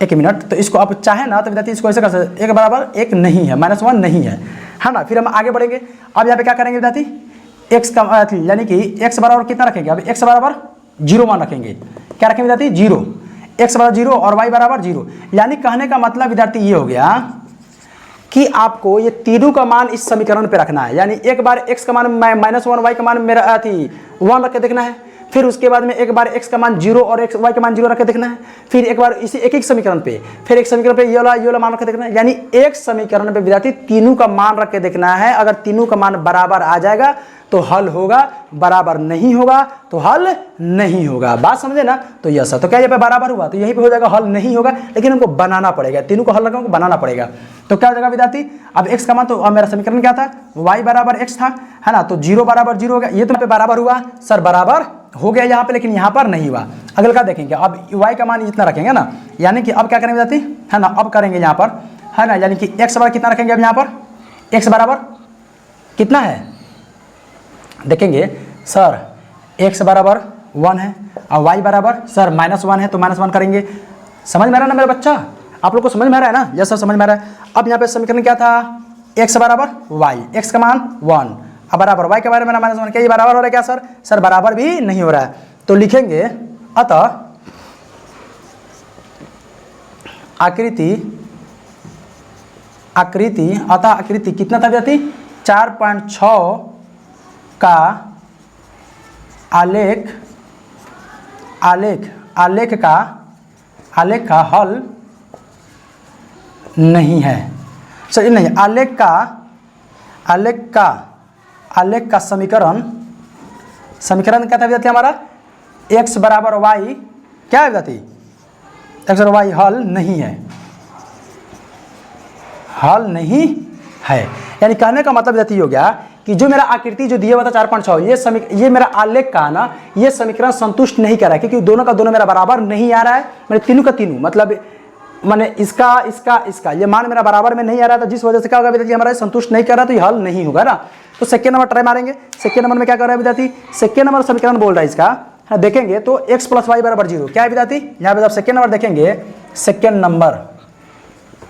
1 मिनट, तो इसको आप चाहे ना तो विद्यार्थी इसको ऐसे कर सकते हैं, 1 बराबर 1 नहीं है, -1 नहीं है ना। फिर हम आगे बढ़ेंगे। अब यहाँ पे क्या करेंगे विद्यार्थी, x का यानी कि x बराबर कितना रखेंगे, अब x बराबर 0 मान रखेंगे। क्या रखेंगे विद्यार्थी 0, x बराबर 0 और y बराबर 0। यानी कहने का मतलब विद्यार्थी ये हो गया कि आपको ये तीनों का मान इस समीकरण पे रखना है। यानी एक बार x का मान -1, y का मान मेरा 1 रख के देखना है, फिर उसके बाद में एक बार x का मान 0 और y का मान 0 रख के देखना है, फिर एक बार इसी एक समीकरण पे, फिर एक समीकरण पे ये वाला मान रख के देखना है। यानी एक समीकरण पे विद्यार्थी तीनों का मान रख के देखना है। अगर तीनों का मान बराबर आ जाएगा तो हल होगा, बराबर नहीं होगा तो हल नहीं होगा। बात समझे ना। तो यस, तो क्या यहाँ पे बराबर हुआ तो यहीं पे हो जाएगा, हल नहीं होगा, लेकिन हमको बनाना पड़ेगा, तीनों को हल रखा बनाना पड़ेगा। तो क्या हो जाएगा विद्यार्थी, अब x का मान, तो अब मेरा समीकरण क्या था, y बराबर x था, है ना। तो 0 बराबर 0 हो गया, ये तो यहाँ पे बराबर हुआ सर, बराबर हो गया यहाँ पे, लेकिन यहाँ पर नहीं हुआ। अगले का देखेंगे, अब y का मान इतना रखेंगे ना, यानी कि अब क्या करेंगे विद्यार्थी, है ना, अब करेंगे यहाँ पर, है ना, यानी कि x बराबर कितना रखेंगे, अब यहाँ पर x बराबर कितना है देखेंगे सर, x बराबर 1 है और y बराबर सर -1 है, तो -1 करेंगे। समझ में आ रहा है ना मेरा बच्चा, आप लोग को समझ में आ रहा है ना, यस सर समझ में आ रहा है। अब यहाँ पे समीकरण क्या था, x बराबर y, x का मान 1 अब बराबर y के बारे में -1। क्या ये बराबर हो रहा है क्या सर, सर बराबर भी नहीं हो रहा है। तो लिखेंगे अतः आकृति कितना था विद्यार्थी, 4.6 का आलेख का हल नहीं है। सही नहीं, आलेख का समीकरण क्या था विद्यार्थी हमारा, x बराबर y, क्या है विद्यार्थी, x बराबर y हल नहीं है। यानी कहने का मतलब विद्यार्थी हो गया कि जो मेरा आकृति जो दिया हुआ था 4.6, ये मेरा आलेख का ना, ये समीकरण संतुष्ट नहीं कर रहा है, क्योंकि दोनों का दोनों मेरा बराबर नहीं आ रहा है। मेरे तीनों का तीनों मतलब मैंने इसका ये मान मेरा बराबर में नहीं आ रहा था, जिस वजह से क्या होगा विद्यार्थी हमारा संतुष्ट नहीं कर रहा, तो ये हल नहीं होगा ना। तो सेकेंड नंबर ट्राई मारेंगे। सेकेंड नंबर में क्या कर रहा है विद्यार्थी, सेकेंड नंबर समीकरण बोल रहा है इसका, है देखेंगे तो x + y बराबर 0। क्या है विद्यार्थी, यहाँ पे जब सेकेंड नंबर देखेंगे, सेकेंड नंबर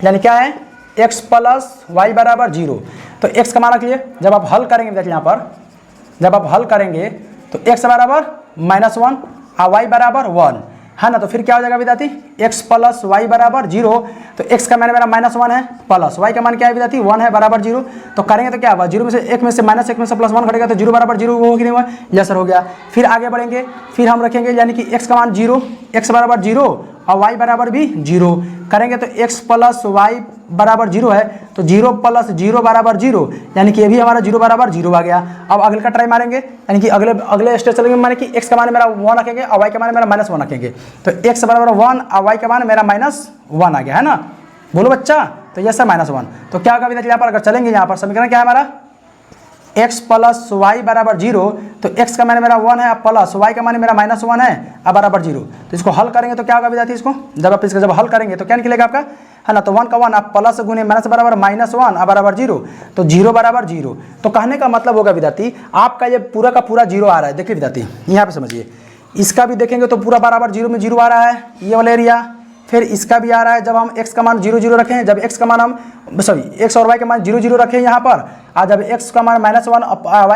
यानी क्या है, x + y बराबर 0। तो x का मान रख लिए, जब आप हल करेंगे विद्यार्थी यहाँ पर, जब आप हल करेंगे तो x बराबर -1 और y बराबर 1। है ना। तो फिर क्या हो जाएगा विद्यार्थी, x प्लस वाई बराबर 0। तो x का मान मेरा -1 है, प्लस y का मान क्या है विद्यार्थी 1 है, बराबर 0। तो करेंगे तो क्या होगा, 0 में से 1 में से माइनस 1 में से +1 घटेगा तो 0 बराबर 0 हो कि नहीं हुआ, यस सर हो गया। फिर आगे बढ़ेंगे, फिर हम रखेंगे यानी कि x का मान 0, x बराबर 0 और y बराबर भी 0 करेंगे तो x प्लस वाई बराबर 0 है, तो 0 प्लस 0 बराबर 0, यानी कि ये भी हमारा 0 बराबर 0 आ गया। अब अगले का ट्राई मारेंगे, यानी कि अगले स्टेज चलेंगे, माने कि x का मान मेरा 1 रखेंगे और y का मान मेरा -1 रखेंगे। तो x बराबर 1 और y का मान मेरा -1 आ गया, है ना। बोलो बच्चा, तो यस सर -1। तो क्या होगा विद्यार्थी, यहाँ पर अगर चलेंगे, यहाँ पर समीकरण क्या है हमारा, x प्लस वाई बराबर 0। तो x का मान मेरा 1 है प्लस y का मान मेरा -1 है अब बराबर 0। तो इसको हल करेंगे तो क्या होगा विद्यार्थी, इसको जब हल करेंगे तो क्या निकलेगा आपका, है ना। तो 1 का 1 आप प्लस गुने माइनस बराबर -1 अब बराबर 0, तो 0 बराबर 0। तो कहने का मतलब होगा विद्यार्थी, आपका ये पूरा का पूरा 0 आ रहा है। देखिए विद्यार्थी यहाँ पे समझिए, इसका भी देखेंगे तो पूरा बराबर 0 में 0 आ रहा है, ये वाला एरिया। फिर इसका भी आ रहा है, जब हम x का मान 0 0 रखें, जब x का मान हम x और y का मान 0 0 रखें यहाँ पर, और जब x का मान -1 y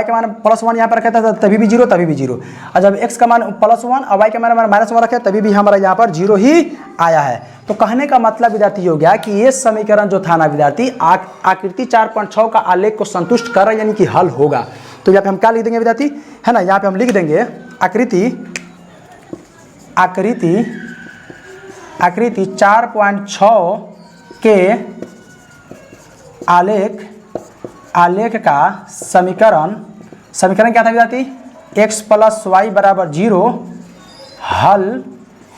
का मान +1 यहाँ पर रखे था तभी भी 0 तभी भी 0, और जब x का मान +1 और y का मान -1 रखे तभी भी हमारा यहाँ पर 0 ही आया है। तो कहने का मतलब विद्यार्थी हो गया कि ये समीकरण जो था ना विद्यार्थी, आकृति 4.6 का आलेख को संतुष्ट कर रहा है, यानी कि हल होगा। तो यहाँ पे हम क्या लिख देंगे विद्यार्थी, है ना, यहाँ पे हम लिख देंगे आकृति 4.6 के आलेख का समीकरण क्या था विद्यार्थी, x प्लस वाई बराबर 0 हल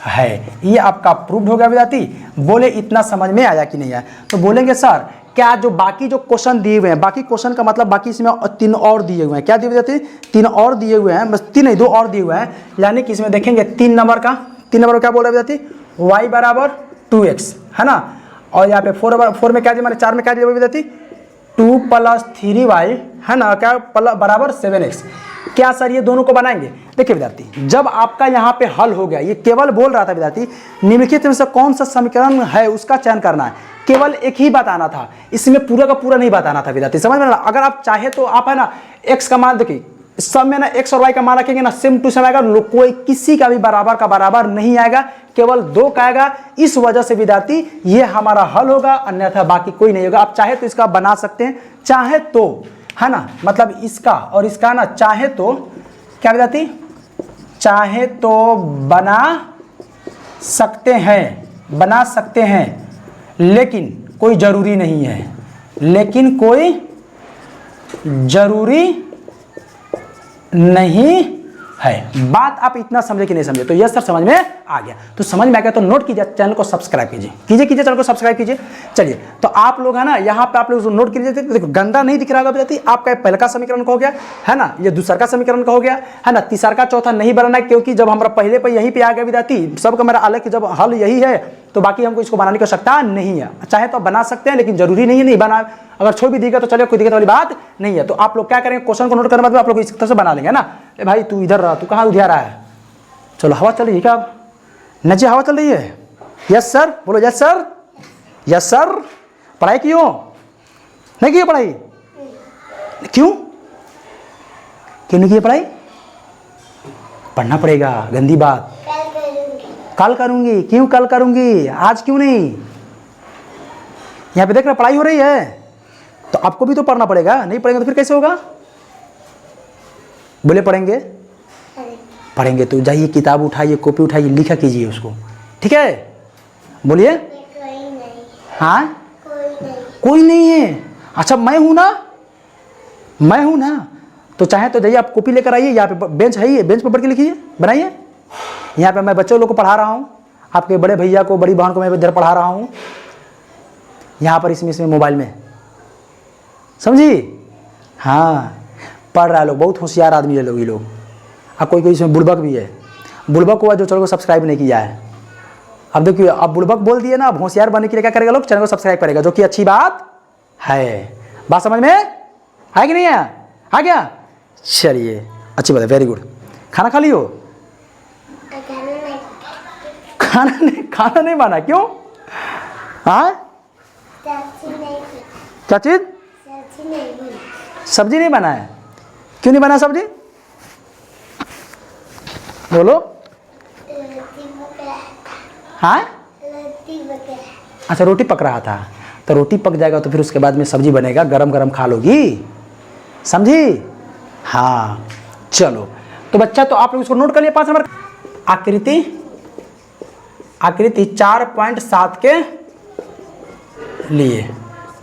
है। ये आपका प्रूव्ड हो गया विद्यार्थी। बोले इतना समझ में आया कि नहीं आया, तो बोलेंगे सर क्या जो बाकी जो क्वेश्चन दिए हुए हैं, बाकी क्वेश्चन का मतलब बाकी इसमें 3 और दिए हुए हैं, क्या दिए हुए थे, 3 और दिए हुए हैं, बस 3 नहीं 2 और दिए हुए हैं, यानी कि इसमें देखेंगे 3 नंबर क्या बोल रहे हैं विद्यार्थी, y बराबर 2x, है ना। और यहाँ पे 4 में क्या दिया, मैंने 4 में क्या दिया विद्यार्थी 2 प्लस 3y, है ना, क्या बराबर 7x। क्या सर ये दोनों को बनाएंगे। देखिए विद्यार्थी, जब आपका यहाँ पे हल हो गया, ये केवल बोल रहा था विद्यार्थी निम्नलिखित में से कौन सा समीकरण है उसका चयन करना है, केवल एक ही बताना था, इसमें पूरा का पूरा नहीं बताना था विद्यार्थी, समझ में ना। अगर आप चाहे तो आप है ना x का मान देखिए, सब में ना x और y का मान रखेंगे ना, सेम टू सेम आएगा, कोई किसी का भी बराबर नहीं आएगा, केवल 2 का आएगा। इस वजह से विद्यार्थी ये हमारा हल होगा, अन्यथा बाकी कोई नहीं होगा। आप चाहे तो इसका बना सकते हैं, चाहे तो, है ना, मतलब इसका और इसका ना, चाहे तो क्या विद्यार्थी, चाहे तो बना सकते हैं, लेकिन कोई जरूरी नहीं है। बात आप इतना समझे कि नहीं समझे, तो यस सर समझ में आ गया। तो समझ में आ गया तो नोट कीजिए, चैनल को सब्सक्राइब कीजिए चैनल को सब्सक्राइब कीजिए। चलिए, तो आप लोग है ना, यहाँ पे आप लोग नोट कीजिए, देखो गंदा नहीं दिख रहा होगा विद्यार्थी, आपका पहले का समीकरण का हो गया, है ना, ये दूसरा का समीकरण का हो गया, है ना, तीसरा का चौथा नहीं बनाना है, क्योंकि जब हमारा पहले पे यहीं पे आ गया विद्यार्थी, सबका मेरा अलग जब हल यही है, तो बाकी हमको इसको बनाने की आवश्यकता नहीं है। चाहे तो बना सकते हैं, लेकिन जरूरी नहीं बना, अगर छोड़ भी देगा तो चलिए, कोई दिक्कत वाली बात नहीं है। तो आप लोग क्या करेंगे, क्वेश्चन को नोट करने के बाद आप लोग इस तरह से बना लेंगे ना। भाई तू इधर रहा, तू कहाँ उधिया रहा है, चलो हवा चल रही है क्या, नीचे हवा चल रही है, यस सर बोलो, यस सर। पढ़ाई क्यों नहीं की पढ़ाई, क्यों नहीं की पढ़ाई, पढ़ना पड़ेगा, गंदी बात, कल करूंगी, क्यों कल करूंगी, आज क्यों नहीं। यहाँ पे देख रहे पढ़ाई हो रही है, तो आपको भी तो पढ़ना पड़ेगा, नहीं पढ़ेंगे तो फिर कैसे होगा, बोले पढ़ेंगे तो जाइए, किताब उठाइए, कॉपी उठाइए, लिखा कीजिए उसको, ठीक है, बोलिए। हाँ कोई नहीं है, अच्छा मैं हूं ना, तो चाहे तो जाइए आप कॉपी लेकर आइए, यहाँ पे बेंच है, ये बेंच पर पढ़ के लिखिए, बनाइए। यहाँ पे मैं बच्चों लोग को पढ़ा रहा हूँ, आपके बड़े भैया को, बड़ी बहन को मैं इधर पढ़ा रहा हूँ, यहाँ पर इसमें मोबाइल में, समझी। हाँ पढ़ रहा है लोग, बहुत होशियार आदमी है लोग, ये लोग। अब कोई इसमें बुड़बक भी है, बुड़बक हुआ जो चैनल को सब्सक्राइब नहीं किया है। अब देखिए, अब बुड़बक बोल दिए ना, अब होशियार बनने के लिए क्या करेगा लोग, चैनल को सब्सक्राइब करेगा, जो कि अच्छी बात है। बात समझ में है कि नहीं है, आ गया, चलिए अच्छी बात है, वेरी गुड। खाना खा लियो, खाना नहीं बना, क्यों, हाँ क्या चीज, सब्जी नहीं बना है, क्यों नहीं बना सब्जी, बोलो, हाँ, अच्छा रोटी पक रहा था, तो रोटी पक जाएगा तो फिर उसके बाद में सब्जी बनेगा, गरम गरम खा लोगी, समझी? हाँ चलो, तो बच्चा तो आप लोग इसको नोट कर लिए 5 नंबर। आकृति 4.7 के लिए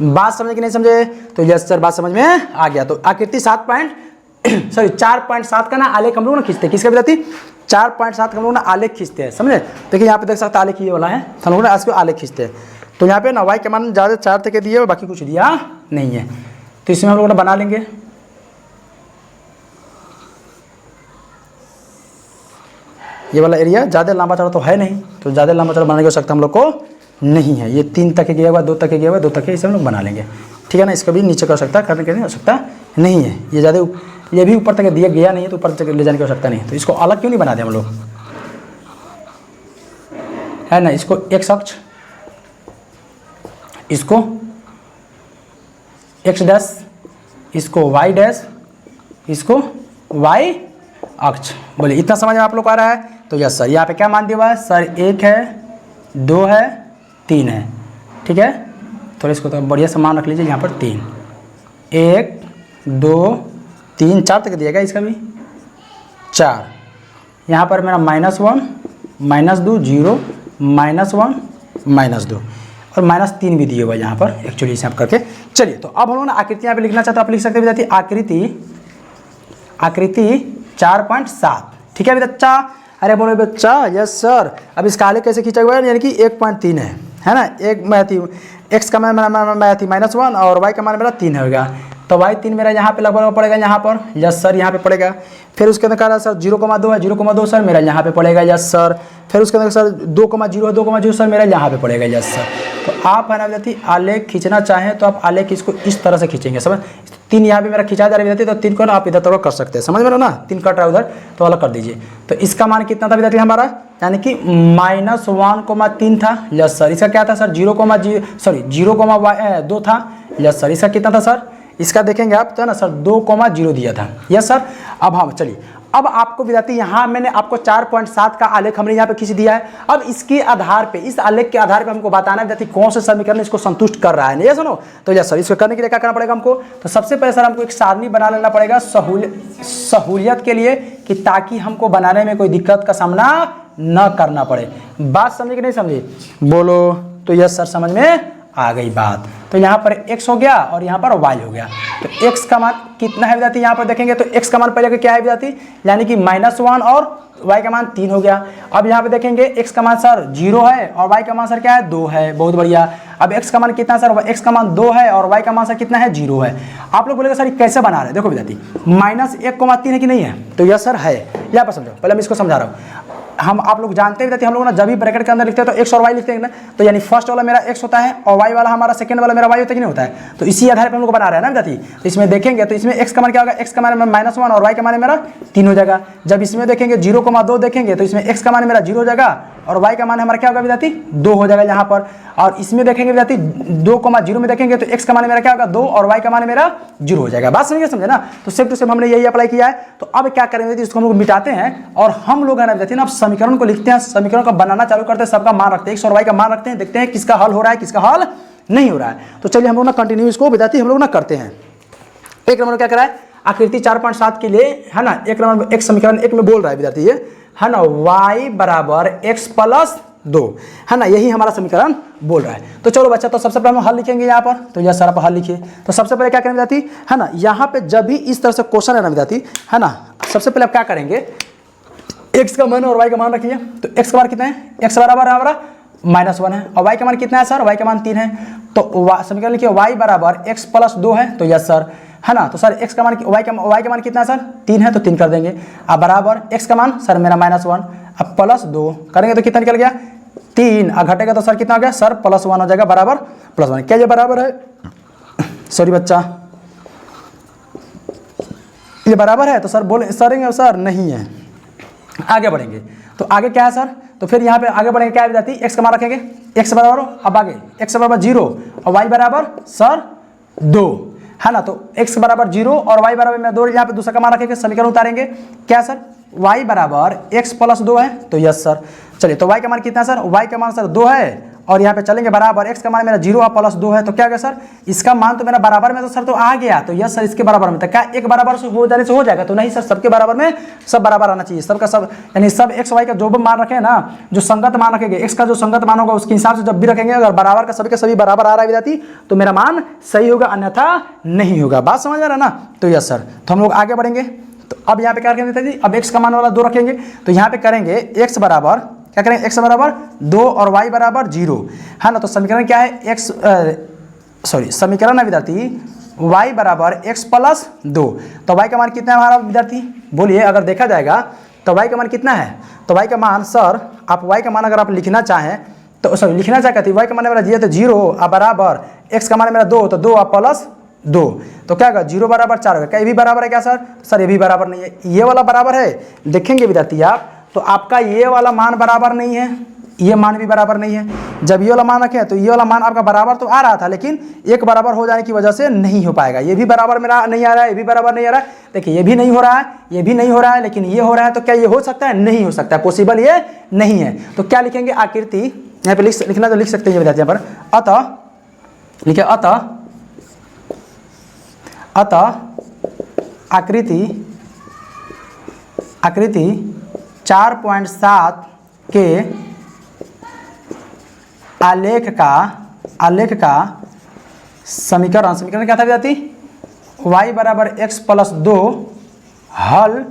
बात समझे कि नहीं समझे? तो यस सर बात समझ में आ गया। तो आकृति 4.7 का ना आलेख हम लोग ना खींचते, किसका विद्यार्थी? 4.7 का हम लोग ना आलेख खींचते हैं, समझे? देखिए यहाँ पे देख सकते आलेख ये वाला है, हम लोग ना इसको आलेख खींचते हैं। तो यहाँ पे ना y के मान ज़्यादा 4 तक के दिए हुए, बाकी कुछ दिया नहीं है, तो इसमें हम लोग ना बना लेंगे। ये वाला एरिया ज़्यादा लंबा चौड़ा तो है नहीं, तो ज़्यादा लंबा चौड़ा बनाने की आवश्यकता हम लोग को नहीं है। ये 3 तक गया हुआ, 2 तक गया हुआ, 2 तक, इसे हम लोग बना लेंगे, ठीक है ना? इसको भी नीचे कर सकता है, करने की आवश्यकता नहीं है। ये ज़्यादा, ये भी ऊपर तक दिया गया नहीं है, तो ऊपर तक ले जाने की आवश्यकता नहीं है। तो इसको अलग क्यों नहीं बना दें हम लोग, है ना? इसको x अक्ष, इसको x डैश, इसको y डैश, इसको y अक्ष। बोलिए इतना समझ में आप लोग को आ रहा है? तो यस सर, यहाँ पे क्या मान दिया हुआ है सर? 1 है, 2 है, 3 है, ठीक है? थोड़ा इसको तो बढ़िया सामान रख लीजिए। यहाँ पर 3, 1 2 3 4 तक दिया गया, इसका भी 4। यहाँ पर मेरा -1 -2 0 -1 -2 और -3 भी दिए हुआ है यहाँ पर एक्चुअली हिसाब करके। चलिए, तो अब हम लोग ना आकृति यहाँ पे लिखना चाहते हो, आप लिख सकते हैं विद्यार्थी आकृति 4.7, ठीक है बच्चा? अरे बोलो बच्चा यस सर। अब इसका आलेख कैसे खींचा हुआ है? यानी कि 1.3 है ना? एक x का मान मेरा -1 और y का मान मेरा 3 होगा, तो y3 मेरा यहाँ पे लगभग पड़ेगा, यहाँ पर यस सर यहाँ पे पड़ेगा। फिर उसके अंदर कह रहा है सर 0,2 है, 0,2 सर मेरा यहाँ पे पड़ेगा, यस सर। फिर उसके अंदर सर 2,0 है, 2,0 सर मेरा यहाँ पे पड़ेगा, यस सर। तो आप है ना विद्यार्थी आलेख खींचना चाहें तो आप आलेख इसको इस तरह से खींचेंगे, समझ? 3 यहाँ पे मेरा खिंचा जा रहा है विद्यार्थी, तो 3 को ना आप इधर तक कर सकते हैं, समझ में ना? 3 कट रहा है उधर, तो अलग कर दीजिए। तो इसका मान कितना था विद्यार्थी हमारा? यानी कि -1,3 था, यस सर। इसका क्या था सर? 0,2 था, यस सर। इसका कितना था सर? इसका देखेंगे आप तो है ना सर 2,0 दिया था, यस सर। अब हम चलिए, अब आपको विद्यार्थी यहाँ मैंने आपको 4.7 का आलेख हमने यहाँ पे खींच दिया है। अब इसके आधार पे, इस आलेख के आधार पे हमको बताना है विद्यार्थी कौन सा समीकरण इसको संतुष्ट कर रहा है, नहीं सुनो? तो यस सर, इसको करने के लिए क्या करना पड़ेगा हमको? तो सबसे पहले सर हमको एक सारणी बना लेना पड़ेगा सहूलियत के लिए, कि ताकि हमको बनाने में कोई दिक्कत का सामना न करना पड़े। बात समझे कि नहीं समझे? बोलो। तो यस सर समझ में आ गई बात। तो यहाँ पर x हो गया और यहाँ पर y हो गया। तो x का मान कितना है विद्यार्थी? यहाँ पर देखेंगे तो x का मान पहले क्या है विद्यार्थी? यानी कि -1 और y का मान 3 हो गया। अब यहाँ पे देखेंगे x का मान सर 0 है और y का मान सर क्या है? 2 है। बहुत बढ़िया। अब x का मान कितना सर? x का मान 2 है और y का मान सर कितना है? 0 है। आप लोग बोलेगा सर कैसे बना रहे हैं? देखो विद्यार्थी, -1,3 है कि नहीं है? तो यह सर है। यहाँ पर समझो, पहले मैं इसको समझा रहा हूँ। हम आप लोग जानते हैं विद्यार्थी, हम लोग ना जब भी ब्रैकेट के अंदर लिखते हैं तो x और y लिखते हैं ना, तो यानी फर्स्ट वाला मेरा x होता है और y वाला हमारा सेकंड वाला मेरा y होता है कि नहीं होता है? तो इसी आधार पर हम लोग बना रहे हैं ना विद्यार्थी। तो इसमें देखेंगे तो इसमें x का मान क्या होगा? x का मान -1 और y का मान मेरा 3 हो जाएगा। जब इसमें देखेंगे 0,2 देखेंगे तो इसमें x का मान मेरा 0 हो जाएगा और y का मान हमारा क्या होगा विद्यार्थी? 2 हो जाएगा यहाँ पर। और इसमें देखेंगे विद्यार्थी 2,0 में देखेंगे तो x का मान मेरा क्या होगा? 2 और y का मान मेरा 0 हो जाएगा। बात समझे ना? तो सेम टू सेम हमने यही अप्लाई किया है। तो अब क्या करेंगे, इसको हम लोग मिटाते हैं और हम लोग है ना विद्यार्थी ना अब समीकरण को लिखते हैं, समीकरण को बनाना चालू करते हैं, सबका मान रखते हैं, x और y का मान रखते हैं, देखते हैं किसका हल हो रहा है किसका हल नहीं हो रहा है। तो चलिए हम लोग ना कंटिन्यू इसको विद्यार्थी हम लोग ना करते हैं। एक नंबर क्या करा है? आकृति 4.7 के लिए है ना, एक नंबर एक समीकरण 1 में बोल रहा है विद्यार्थी ये है ना, y बराबर x + 2 है ना, यही हमारा समीकरण बोल रहा है। तो चलो बच्चा, तो सबसे पहले हम हल लिखेंगे यहाँ पर। तो यह सर आप हल लिखिए। तो सबसे पहले क्या करेंगे विद्यार्थी है ना, यहाँ पे जब भी इस तरह से क्वेश्चन है ना विद्यार्थी है ना, सबसे पहले आप क्या करेंगे, x का मान और y का मान रखिए। तो x का मान कितना है? x बराबर हमारा -1 है और y का मान कितना है सर? y का मान 3 है। तो समीकरण लिखिए y बराबर x + 2 है। तो यस सर है ना। तो सर x का मान y का मान कितना है सर? 3 है, तो 3 कर देंगे। अब बराबर x का मान सर मेरा -1, अब +2 करेंगे तो कितना निकल गया? 3। और घटेगा तो सर कितना हो गया सर? +1 हो जाएगा, बराबर +1। क्या ये बराबर है? सॉरी बच्चा, ये बराबर है? तो सर बोले सर नहीं है। आगे बढ़ेंगे तो आगे क्या है सर? तो फिर यहाँ पे आगे बढ़ेंगे, क्या है विद्यार्थी? x का मान रखेंगे, x बराबर, अब आगे x बराबर 0 और y बराबर सर 2 है ना। तो x बराबर 0 और y बराबर में 2, यहाँ पे दूसरा का मान रखेंगे, समीकरण उतारेंगे। क्या सर? y बराबर x + 2 है। तो यस सर। चलिए तो y का मान कितना है सर, y का मान सर 2 है और यहाँ पे चलेंगे बराबर, x का मान मेरा 0 और प्लस 2 है, तो क्या गया सर, इसका मान तो मेरा बराबर में तो सर तो आ गया, तो यस सर इसके बराबर में, तो क्या एक बराबर से हो जाने से हो जाएगा, तो नहीं सर, सबके बराबर में सब बराबर आना चाहिए, सबका सब, यानी सब x y का जो भी मान रखे ना, जो संगत मान रखेंगे, x का जो संगत मान होगा उसके हिसाब से जब भी रखेंगे, अगर बराबर का सभी के सभी बराबर आ रहा है विद्यार्थी तो मेरा मान सही होगा, अन्यथा नहीं होगा। बात समझ में आ रहा है ना, तो यस सर, तो हम लोग आगे बढ़ेंगे। तो अब यहाँ पे क्या करेंगे विद्यार्थी, अब x का मान वाला 2 रखेंगे, तो यहाँ पे करेंगे x बराबर, क्या करेंगे, x बराबर 2 और y बराबर 0 है ना, तो समीकरण क्या है, समीकरण है विद्यार्थी y बराबर x प्लस 2, तो y का मान कितना है हमारा विद्यार्थी, बोलिए, अगर देखा जाएगा तो y का मान कितना है, तो y का मान सर, आप y का मान अगर आप लिखना चाहें तो सॉरी लिखना चाहते हैं, y का मान मेरा दिया तो 0 और बराबर x का मान मेरा 2, तो 2 और प्लस 2, तो क्या होगा 0 बराबर 4 होगा, क्या ये भी बराबर है क्या सर, सर ये भी बराबर नहीं है, ये वाला बराबर है, देखेंगे विद्यार्थी आप, तो आपका ये वाला मान बराबर नहीं है, ये मान भी बराबर नहीं है, जब ये वाला मान रखे तो ये वाला मान आपका बराबर तो आ रहा था, लेकिन एक बराबर हो जाने की वजह से नहीं हो पाएगा, ये भी बराबर मेरा नहीं आ रहा है, ये भी बराबर नहीं आ रहा है, देखिए ये भी नहीं हो रहा है, ये भी नहीं हो रहा है, लेकिन ये हो रहा है, तो क्या ये हो सकता है, नहीं हो सकता है, पॉसिबल ये नहीं है, तो क्या लिखेंगे, आकृति, यहाँ पे लिखना तो लिख सकते हैं विद्यार्थी यहाँ पर, अतः लिखे, अतः आकृति 4.7 के आलेख का समीकरण क्या था विद्यार्थी, y बराबर x प्लस 2 हल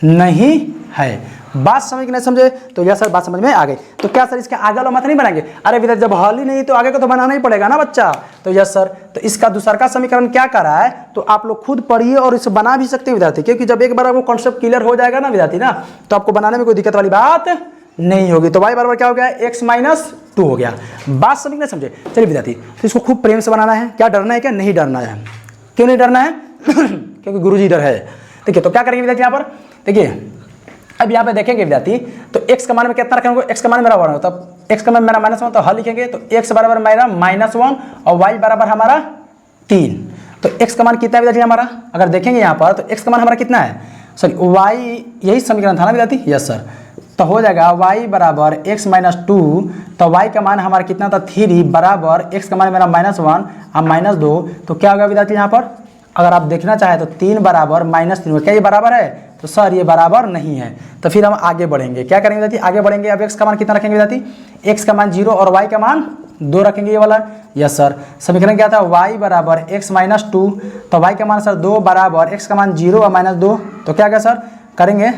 नहीं है। बात समझ के नहीं समझे, तो यह सर बात समझ में आ गई, तो क्या सर इसके आगे वाला मत नहीं बनाएंगे, अरे विद्यार्थी जब हल ही नहीं तो आगे को तो बनाना ही पड़ेगा ना बच्चा, तो यस सर, तो इसका दूसरा का समीकरण क्या कर रहा है, तो आप लोग खुद पढ़िए और इसे बना भी सकते हैं विद्यार्थी, क्योंकि जब एक बार वो कॉन्सेप्ट क्लियर हो जाएगा ना विद्यार्थी ना, तो आपको बनाने में कोई दिक्कत वाली बात नहीं होगी। तो y बराबर क्या हो गया, x माइनस 2 हो गया। बात समझ नहीं समझे, चलिए विद्यार्थी, तो इसको खूब प्रेम से बनाना है, क्या डरना है, क्या नहीं डरना है, क्यों नहीं डरना है क्योंकि गुरुजी डर है। देखिए तो क्या करेंगे विद्यार्थी, यहाँ पर देखिए, अब यहाँ पे देखेंगे विद्यार्थी, तो x का मान में कितना रखेंगे, x का मान मेरा 1 होता है, x का मान मेरा -1, तो हल लिखेंगे, तो x बराबर मेरा -1 और y बराबर हमारा 3, तो x का मान कितना है विद्यार्थी हमारा, अगर देखेंगे यहाँ पर, तो x का मान हमारा कितना है, सॉरी y, यही समीकरण था ना विद्यार्थी, यस सर, तो हो जाएगा y बराबर x माइनस 2, तो y का मान हमारा कितना था 3 बराबर x का मान मेरा -1 और -2, तो क्या होगा विद्यार्थी यहाँ पर, अगर आप देखना चाहें तो 3 बराबर -3, क्या ये बराबर है, तो सर ये बराबर नहीं है, तो फिर हम आगे बढ़ेंगे, क्या करेंगे विद्यार्थी, आगे बढ़ेंगे, अब x का मान कितना रखेंगे विद्यार्थी, x का मान 0 और y का मान 2 रखेंगे, ये वाला, यस सर, समीकरण क्या था, y बराबर x माइनस 2, तो y का मान सर 2 बराबर x का मान 0 और -2, तो क्या क्या सर करेंगे,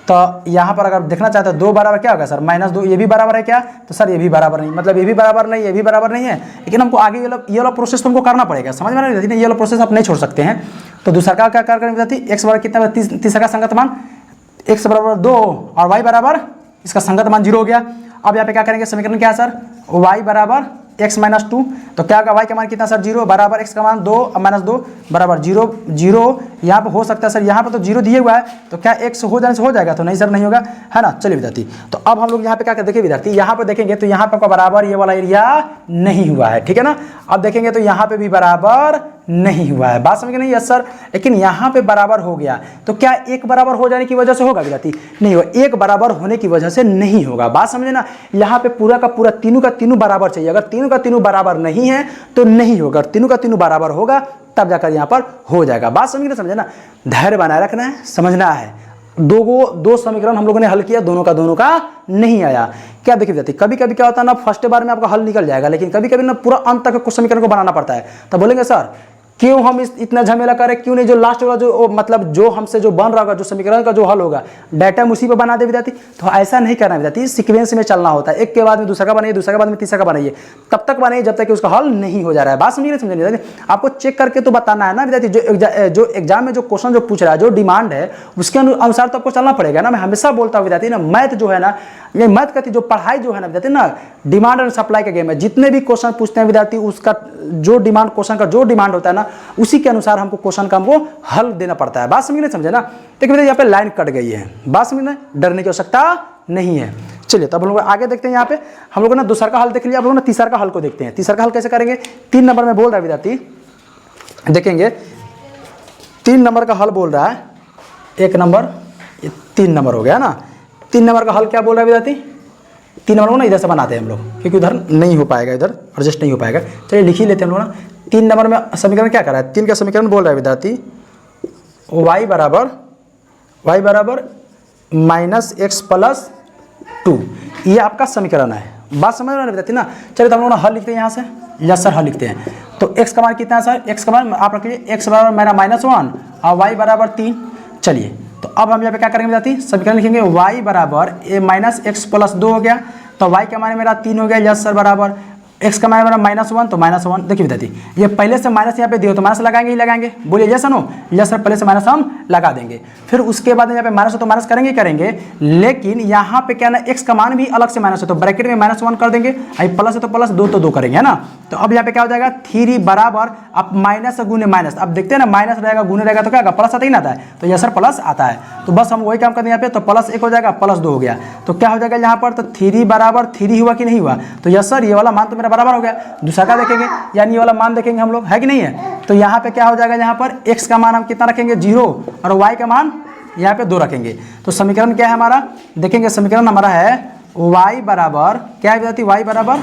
तो यहाँ पर अगर देखना चाहते हो 2 बराबर क्या होगा सर, -2, ये भी बराबर है क्या, तो सर ये भी बराबर नहीं, मतलब ये भी बराबर नहीं, ये भी बराबर नहीं है, लेकिन हमको आगे ये वाला प्रोसेस तुमको करना पड़ेगा, समझ में आ रहा है, ये वाला प्रोसेस आप नहीं छोड़ सकते हैं। तो दूसरा का क्या करेंगे विद्यार्थी, x बराबर कितना, तीसरा का संगत मान x बराबर 2 और y बराबर इसका संगत मान 0 हो गया। अब यहाँ पे क्या करेंगे, समीकरण क्या है सर, y बराबर x माइनस 2, तो क्या होगा, y का मान कितना सर 0 बराबर x का मान 2 और -2 बराबर 0 0, यहाँ पे हो सकता है सर, यहाँ पे तो 0 दिए हुआ है, तो क्या x हो जाने से हो जाएगा, तो नहीं सर नहीं होगा, है ना। चलिए विद्यार्थी, तो अब हम लोग यहाँ पे क्या देखिए विद्यार्थी, यहाँ पे देखेंगे तो यहाँ पे आपका बराबर ये वाला एरिया नहीं हुआ है, ठीक है ना। अब देखेंगे तो यहाँ पे भी बराबर नहीं हुआ है, बात समझ गए नहीं, यस सर, लेकिन यहाँ पे बराबर हो गया, तो क्या एक बराबर हो जाने की वजह से होगा विद्यार्थी, नहीं होगा, एक बराबर होने की वजह से नहीं होगा, बात समझे ना। यहाँ पे पूरा का पूरा तीनों का तीनों बराबर चाहिए, अगर तीनों का तीनों बराबर नहीं है तो नहीं होगा, तीनों का तीनों बराबर होगा तब जाकर यहाँ पर हो जाएगा, बात समझ गए, समझे ना। धैर्य बनाए रखना है, समझना है। दो समीकरण हम लोगों ने हल किया, दोनों का नहीं आया, क्या देखिए विद्यार्थी, कभी कभी क्या होता है ना, फर्स्ट बार में आपका हल निकल जाएगा, लेकिन कभी कभी ना पूरा अंत तक कुछ समीकरण को बनाना पड़ता है, तब बोलेंगे सर क्यों हम इतना झमेला करें, क्यों नहीं जो लास्ट वाला जो मतलब जो हमसे जो बन रहा होगा, जो समीकरण का जो हल होगा डाटा उसी पे बना दे विद्यार्थी। तो ऐसा नहीं करना विद्यार्थी, सीक्वेंस में चलना होता है, एक के बाद में दूसरा का बनाइए, दूसरा के बाद में तीसरा का बनाइए, तब तक बनाइए जब तक कि उसका हल नहीं हो जा रहा है, बात समझिए समझिए विद्यार्थी। आपको चेक करके तो बताना है ना विद्यार्थी, जो एग्जाम में जो क्वेश्चन जो पूछ रहा है, जो डिमांड है उसके अनुसार तो आपको चलना पड़ेगा ना। मैं हमेशा बोलता हूँ विद्यार्थी ना, मैथ जो है ना, ये मैथ का जो पढ़ाई जो है ना विद्यार्थी ना, डिमांड और सप्लाई का गेम है। जितने भी क्वेश्चन पूछते हैं विद्यार्थी, उसका जो डिमांड क्वेश्चन का जो डिमांड होता है ना, उसी के अनुसार हमको क्वेश्चन का हमको हल देना पड़ता है, बात समझ समझे ना। देखिए यहाँ पे लाइन कट गई है, बात समझना, डरने की आवश्यकता नहीं है। चलिए तब हम लोग आगे देखते हैं। यहाँ पे हम लोगों ने दूसरा का हल देख लिया, आप लोग ना तीसरा का हल को देखते हैं। तीसरा का हल कैसे करेंगे, 3 नंबर में बोल रहा है विद्यार्थी, देखेंगे 3 नंबर का हल बोल रहा है, 1 नंबर, 3 नंबर हो गया ना। 3 नंबर का हल क्या बोल रहा है विद्यार्थी, 3 नंबर को ना इधर से बनाते हैं हम लोग, क्योंकि उधर नहीं हो पाएगा, इधर एडजस्ट नहीं हो पाएगा। चलिए लिख ही लेते हैं हम लोग ना। 3 नंबर में समीकरण क्या कर रहा है, 3 का समीकरण बोल रहा है विद्यार्थी y बराबर -x+2, ये आपका समीकरण है। बात समझ में विद्यार्थी ना। चलिए तो हम लोग ना हल लिखते हैं यहाँ से, यस सर हल लिखते हैं। तो x का मान कितना है सर, x का मान आप रख लीजिए x बराबर मेरा -1 और y बराबर 3। चलिए तो अब हम यहाँ पे क्या करेंगे विद्यार्थी, समीकरण लिखेंगे y बराबर -x+2 हो गया, तो y का मान मेरा 3 हो गया, यस सर बराबर x का मान मेरा -1 तो -1। देखिए विद्यार्थी ये पहले से माइनस यहाँ पे दियो तो माइनस लगाएंगे ही लगाएंगे, बोलिए यस नो, यस सर पहले से माइनस हम लगा देंगे। फिर उसके बाद यहाँ पे माइनस हो तो माइनस करेंगे करेंगे, लेकिन यहाँ पे क्या ना x का मान भी अलग से माइनस है तो ब्रैकेट में -1 कर देंगे, अब प्लस है तो प्लस, 2 तो 2 करेंगे, है ना। तो अब यहाँ पे क्या हो जाएगा 3 बराबर, अब माइनस गुने माइनस, अब देखते हैं ना माइनस रहेगा गुने रहेगा तो क्या होगा, प्लस आता ही ना आता है, तो यस सर प्लस आता है। तो बस हम वही काम करते हैं यहाँ पे, तो +1 हो जाएगा +2 हो गया, तो क्या हो जाएगा यहाँ पर, तो 3 बराबर 3 हुआ कि नहीं हुआ, तो यस सर ये वाला मान तो मेरा बराबर हो गया। दूसरा का देखेंगे, यानी ये वाला मान देखेंगे हम लोग, है कि नहीं है। तो यहाँ पे क्या हो जाएगा, यहाँ पर x का मान हम कितना रखेंगे 0 और y का मान यहाँ पे 2 रखेंगे। तो समीकरण क्या है हमारा, देखेंगे समीकरण हमारा है y बराबर क्या है विद्यार्थी, y बराबर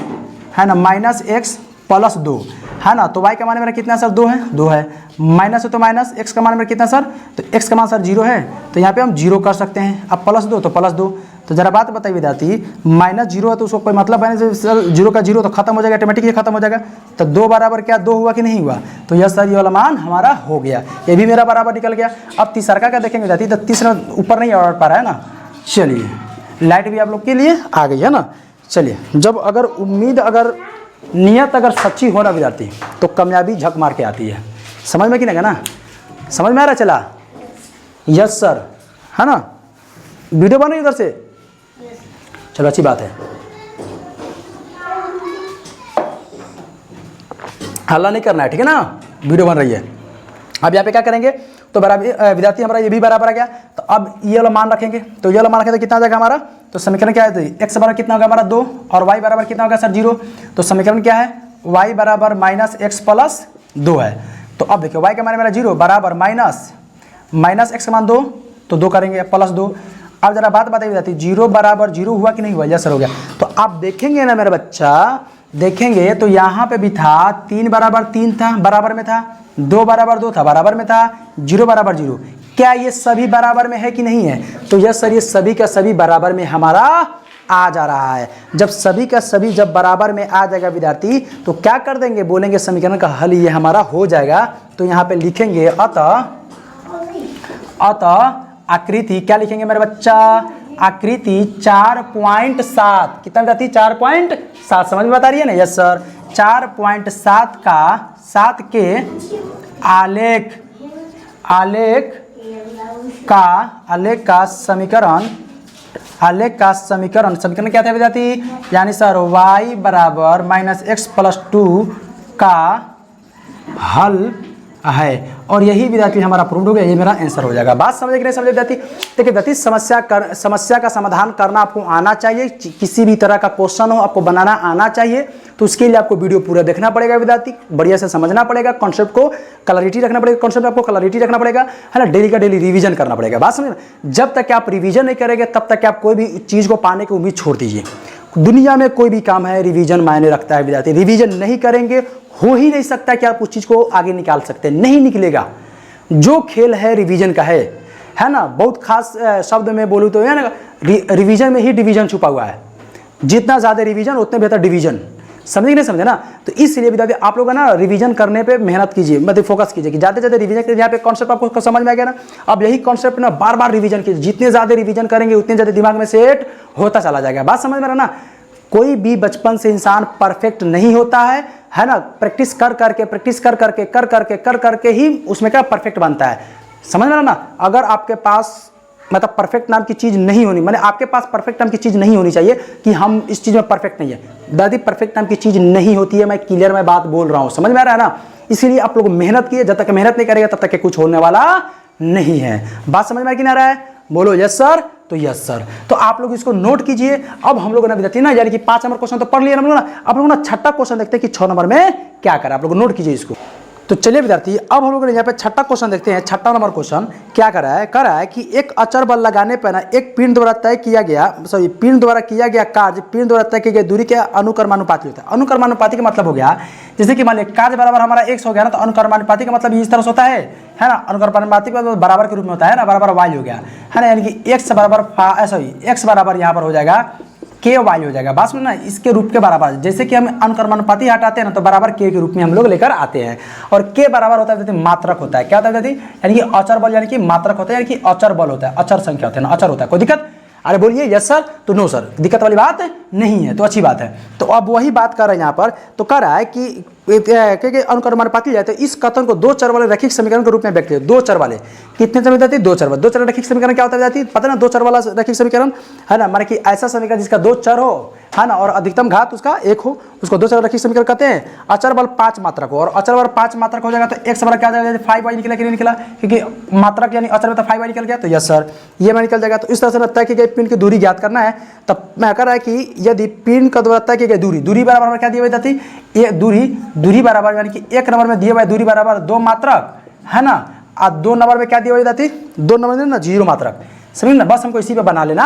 है ना -x+2, है ना। तो y का मान मेरा कितना सर 2 है, 2 है, माइनस है तो माइनस, x का मान मेरा कितना सर, तो x का मान सर 0 है, तो यहाँ पे हम 0 कर सकते हैं। अब +2 तो +2, तो जरा बात बताइए विद्यार्थी, -0 है तो उसको कोई मतलब है नहीं, सर 0 का 0 तो खत्म हो जाएगा, ऑटोमेटिकली खत्म हो जाएगा। तो 2 बराबर क्या 2 हुआ कि नहीं हुआ, तो यस सर ये वाला मान हमारा हो गया, ये भी मेरा बराबर निकल गया। अब तीसरा का देखेंगे विद्यार्थी, तो तीसरा ऊपर नहीं आ पा रहा है ना। चलिए लाइट भी आप लोग के लिए आ गई है ना। चलिए जब अगर उम्मीद अगर नियत अगर सच्ची हो ना विद्यार्थी तो कामयाबी झक मार के आती है, समझ में कि नहीं ना, समझ में आ रहा चला, यस सर, है ना। वीडियो बन रही है उधर से, चलो अच्छी बात है, हल्ला नहीं करना है, ठीक है ना, वीडियो बन रही है। अब यहाँ पे क्या करेंगे, तो बराबर विद्यार्थी हमारा ये भी बराबर आ गया, तो अब ये वाला मान रखेंगे, तो ये वाला मान रखें तो कितना आ जाएगा हमारा, तो समीकरण क्या है, x बराबर कितना होगा हमारा 2 और y बराबर कितना होगा सर 0। तो समीकरण क्या है, y बराबर -x+2 है। तो अब देखिए y का मान मेरा 0 बराबर माइनस x का मान 2 तो 2 करेंगे +2। अब जरा बात बताइए विद्यार्थी 0 बराबर 0 हुआ कि नहीं हुआ, यस सर हो गया। तो आप देखेंगे ना मेरा बच्चा, देखेंगे तो यहाँ पे भी था 3 बराबर 3 था बराबर में था, 2 बराबर 2 था बराबर में था, 0 बराबर 0, क्या ये सभी बराबर में है कि नहीं है, तो यस सर ये सभी का सभी बराबर में हमारा आ जा रहा है। जब सभी का सभी जब बराबर में आ जाएगा विद्यार्थी तो क्या कर देंगे, बोलेंगे समीकरण का हल ये हमारा हो जाएगा। तो यहाँ पे लिखेंगे अतः आकृति क्या लिखेंगे मेरे बच्चा, आकृति 4.7 कितना विद्यार्थी 4.7, समझ में बता रही है ना, यस सर 4.7 का 7 के आलेख का समीकरण क्या था विद्यार्थी, यानी सर y बराबर -x+2 का हल है, और यही विद्यार्थी हमारा प्रूव हो गया, ये मेरा आंसर हो जाएगा। बात समझे कि नहीं समझे विद्यार्थी। देखिए विद्यार्थी समस्या का समाधान करना आपको आना चाहिए, किसी भी तरह का क्वेश्चन हो आपको बनाना आना चाहिए, तो उसके लिए आपको वीडियो पूरा देखना पड़ेगा विद्यार्थी, बढ़िया से समझना पड़ेगा, कॉन्सेप्ट को क्लैरिटी रखना पड़ेगा, कॉन्सेप्ट आपको क्लैरिटी रखना पड़ेगा, है ना, डेली का डेली रिवीजन करना पड़ेगा। बात समझे, जब तक आप रिवीजन नहीं करेंगे तब तक आप कोई भी चीज़ को पाने की उम्मीद छोड़ दीजिए। दुनिया में कोई भी काम है रिवीजन मायने रखता है विद्यार्थी, रिवीजन नहीं करेंगे हो ही नहीं सकता कि आप उस चीज़ को आगे निकाल सकते हैं, नहीं निकलेगा। जो खेल है रिवीजन का है ना, बहुत खास शब्द में बोलूँ तो है ना, रिवीजन में ही डिवीजन छुपा हुआ है, जितना ज़्यादा रिवीजन उतने बेहतर डिवीजन, समझे कि नहीं समझे ना। तो इसलिए विद्यार्थी आप लोग ना रिवीजन करने पे मेहनत कीजिए, मतलब फोकस कीजिए कि ज़्यादा से ज़्यादा रिवीजन कीजिए। यहाँ पे कॉन्सेप्ट आपको समझ में आ गया ना, अब यही कॉन्सेप्ट ना बार बार रिवीजन कीजिए, जितने ज़्यादा रिवीजन करेंगे उतने ज़्यादा दिमाग में सेट होता चला जाएगा। बात समझ में आ रहा ना, कोई भी बचपन से इंसान परफेक्ट नहीं होता है ना, प्रैक्टिस कर करके ही उसमें क्या परफेक्ट बनता है, समझ में आ रहा ना। अगर आपके पास मतलब परफेक्ट नाम की चीज़ नहीं होनी, मैंने आपके पास परफेक्ट नाम की चीज़ नहीं होनी चाहिए कि हम इस चीज़ में परफेक्ट नहीं है, दादी परफेक्ट नाम की चीज़ नहीं होती है, मैं क्लियर मैं बात बोल रहा हूँ, समझ में आ रहा है ना। इसीलिए आप लोग मेहनत कीजिए, जब तक मेहनत नहीं करेगा तब तक कुछ होने वाला नहीं है। बात समझ में आ रहा है, बोलो यस सर, तो यस सर। तो आप लोग इसको नोट कीजिए। अब हम लोग ना विद्यार्थी ना, यानी कि 5 नंबर क्वेश्चन तो पढ़ लिया हम लोग ना, अब लोग ना छठा क्वेश्चन देखते हैं कि 6 नंबर में क्या करा, आप लोग नोट कीजिए इसको। तो चलिए विद्यार्थी, अब हम लोग यहाँ पे छठा क्वेश्चन देखते हैं। छठा नंबर क्वेश्चन क्या कर रहा है कि एक अचर बल लगाने पर ना एक पिंड द्वारा तय किया गया पिंड द्वारा किया गया कार्य पिंड द्वारा तय की गई दूरी के अनुक्रमानुपाती होता है। अनुक्रमानुपाती का मतलब हो गया, जैसे कि मान लिया कार्य बराबर हमारा x हो गया ना, तो अनुक्रमानुपाती का मतलब इस तरह से होता है ना। अनुक्रमानुपाती का मतलब बराबर के रूप में होता है ना, बराबर y हो गया है ना, यानी कि x बराबर x बराबर यहाँ पर हो जाएगा के वाई हो जाएगा। बात सुनो ना, इसके रूप के बराबर, जैसे कि हम अनुक्रमानुपाती हटाते हैं ना, तो बराबर के रूप में हम लोग लेकर आते हैं। और के बराबर होता है मात्रक होता है। क्या होता है यानी कि अचर बल, यानी कि मात्रक होता है, यानी कि अचर बल होता है, अचर संख्या होता है ना, अचर होता है। कोई दिक्कत? अरे बोलिए यस सर, तो नो सर, दिक्कत वाली बात नहीं है, तो अच्छी बात है। तो अब वही बात कर रहे हैं यहाँ पर, तो कह रहा है कि अनुक्रमानुपाती जाए तो इस कथन को दो चर वाले रैखिक समीकरण के रूप में व्यक्त किया। दो चर वाले कितने चर जाती है? दो चर वाले। दो चर रैखिक समीकरण क्या होता है? पता ना, दो चर वाला रैखिक समीकरण है ना, माने कि ऐसा समीकरण जिसका दो चर हो है ना, और अधिकतम घात उसका एक हो, उसको दो चर रैखिक समीकरण कहते हैं। अचर बल 5 मात्रक हो, और अचर बल 5 मात्रक हो जाएगा तो x बराबर क्या आ जाएगा? 5y निकला कि नहीं निकला? क्योंकि मात्रक यानी अचर में तो 5y निकल गया, तो यस सर ये में निकल जाएगा। तो इस तरह से तय की गई पिंड की दूरी ज्ञात करना है। तब मैं कह रहा है कि यदि पिंड का द्वारा तय की गई दूरी बराबर क्या दी हुई जाती? ये दूरी बराबर, यानी कि एक नंबर में दिए हुए दूरी बराबर 2 मात्रक है ना, और 2 नंबर में क्या दी हुई जाती? 2 नंबर में ना 0 मात्रक। समझ ना, बस हमको इसी पे बना लेना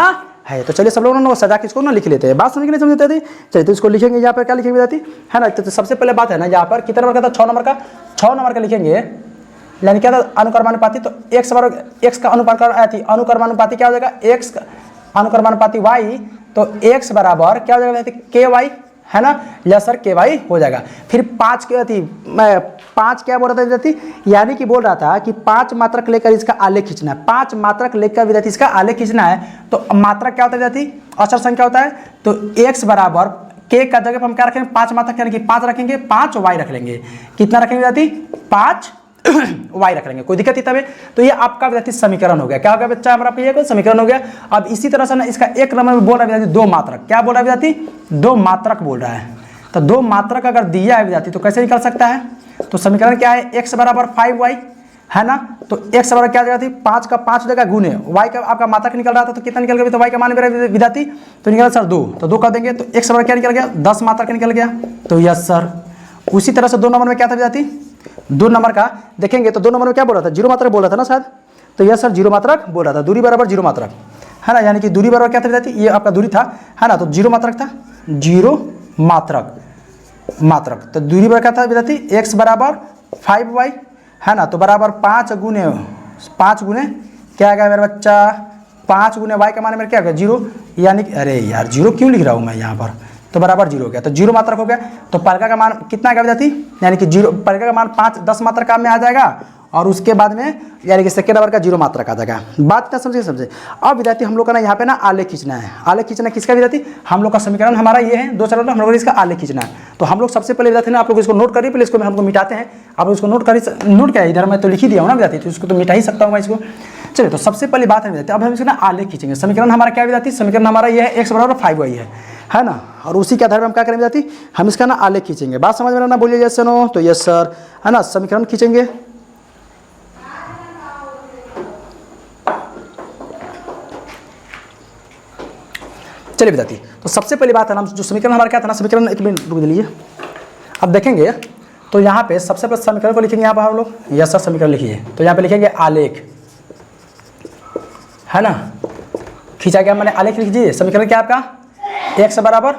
है। तो चलिए सब लोग ना सजा किसको ना लिख लेते हैं, बात समझ के नहीं समझते थे। चलिए तो इसको लिखेंगे यहाँ पर, क्या लिखेंगे जाती है ना। तो सबसे पहले बात है ना, यहाँ पर कितना नंबर का था? 6 नंबर का। 6 नंबर का लिखेंगे, यानी क्या था? अनुक्रमानुपाती। तो x बराबर x का अनुक्रमानुपाती क्या हो जाएगा? x का अनुक्रमानुपाती y, तो x बराबर क्या हो जाएगा? के वाई है ना, या सर के वाई हो जाएगा। फिर 5 क्या थी? मैं 5 क्या बोल रहा था विद्यार्थी? यानी कि बोल रहा था कि 5 मात्रक लेकर इसका आलेख खींचना है। 5 मात्रक लेकर विद्यार्थी इसका आलेख खींचना है। तो मात्रक क्या होता है विद्यार्थी? अचर संख्या होता है। तो x बराबर के का जगह पर हम क्या रखेंगे? 5 मात्रक, यानी कि 5 रखेंगे, 5 y रख लेंगे। कितना रखेंगे विद्यार्थी? 5 y रख लेंगे। कोई दिक्कत नहीं। तो ये आपका विद्यार्थी समीकरण हो गया। क्या हो गया बच्चा? हमारा ये समीकरण हो गया। अब इसी तरह से ना इसका एक नंबर में बोल रहा है विद्यार्थी 2 मात्रक। क्या बोल रहा है विद्यार्थी? 2 मात्रक बोल रहा है। तो 2 मात्रक अगर दिया है विद्यार्थी तो कैसे निकल सकता है? तो समीकरण क्या है? x बराबर 5y है ना, तो x बराबर क्या जाएगा? 5 का 5 जगह गुने y का आपका मात्रक निकल रहा था, तो कितना निकल गया? तो y का मान मेरा विद्यार्थी तो निकला सर 2, तो 2 कर देंगे, तो x बराबर क्या निकल गया? 10 मात्रक निकल गया। तो यस सर। उसी तरह से 2 नंबर में क्या था विद्यार्थी? 2 नंबर का देखेंगे तो 2 नंबर में क्या बोल रहा था? 0 मात्रक बोल रहा था ना शायद। तो यस सर 0 मात्रक बोल रहा था। दूरी बराबर 0 मात्रक है ना, यानी कि दूरी बराबर क्या था विद्यार्थी? ये आपका दूरी था है ना, तो 0 मात्रक था, 0 मात्रक। तो दूरी बराबर क्या था विद्यार्थी? x बराबर 5y है ना, तो बराबर 5 गुने क्या आएगा मेरा बच्चा? 5 गुने y का मान मेरा क्या होगा? 0, यानी कि अरे यार 0 क्यों लिख रहा हूँ मैं यहाँ पर? तो बराबर 0 हो गया, तो 0 मात्रक हो गया। तो पलका का मान कितना आएगा विद्यार्थी? यानी कि 0 पलका का मान 10 मात्रक का में आ जाएगा, और उसके बाद में यानी कि सेकेंड नंबर का 0 मात्रक आ जाएगा। बात क्या समझे? अब विद्यार्थी हम लोग का ना यहाँ पे ना आलेख खींचना है। आलेख खींचना किसका विद्यार्थी? हम लोग का समीकरण हमारा ये है, 2 चरण हम लोग इसका आलेख खींचना है। तो हम लोग सबसे पहले विद्यार्थी ना आप लोग इसको नोट करिए, पहले इसको हमको मिटाते हैं। आप इसको नोट क्या है? इधर मैं तो लिख ही दिया हूँ ना विद्यार्थी, तो इसको तो मिटा ही सकता हूँ मैं इसको। चलिए तो सबसे पहली बात है विद्यार्थी, अब हम इसको ना आलेख खींचेंगे। समीकरण हमारा क्या विद्यार्थी? समीकरण हमारा ये है x बराबर 5y है ना, और उसी के आधार पर हम क्या करेंगे विद्यार्थी? हम इसका ना आलेख खींचेंगे। बात समझ में ना? बोलिए यस नो, तो यस सर है ना। समीकरण खींचेंगे, चलिए विद्यार्थी, तो सबसे पहली बात है ना, जो समीकरण हमारा क्या था ना, समीकरण एक मिनट रुक लीजिए। अब देखेंगे तो यहाँ पे सबसे पहले समीकरण को लिखेंगे यहाँ पर हम लोग, यस सर समीकरण लिखिए। तो यहाँ पे लिखेंगे आलेख है ना, खींचा गया मैंने आलेख लिख दीजिए। समीकरण क्या आपका? x बराबर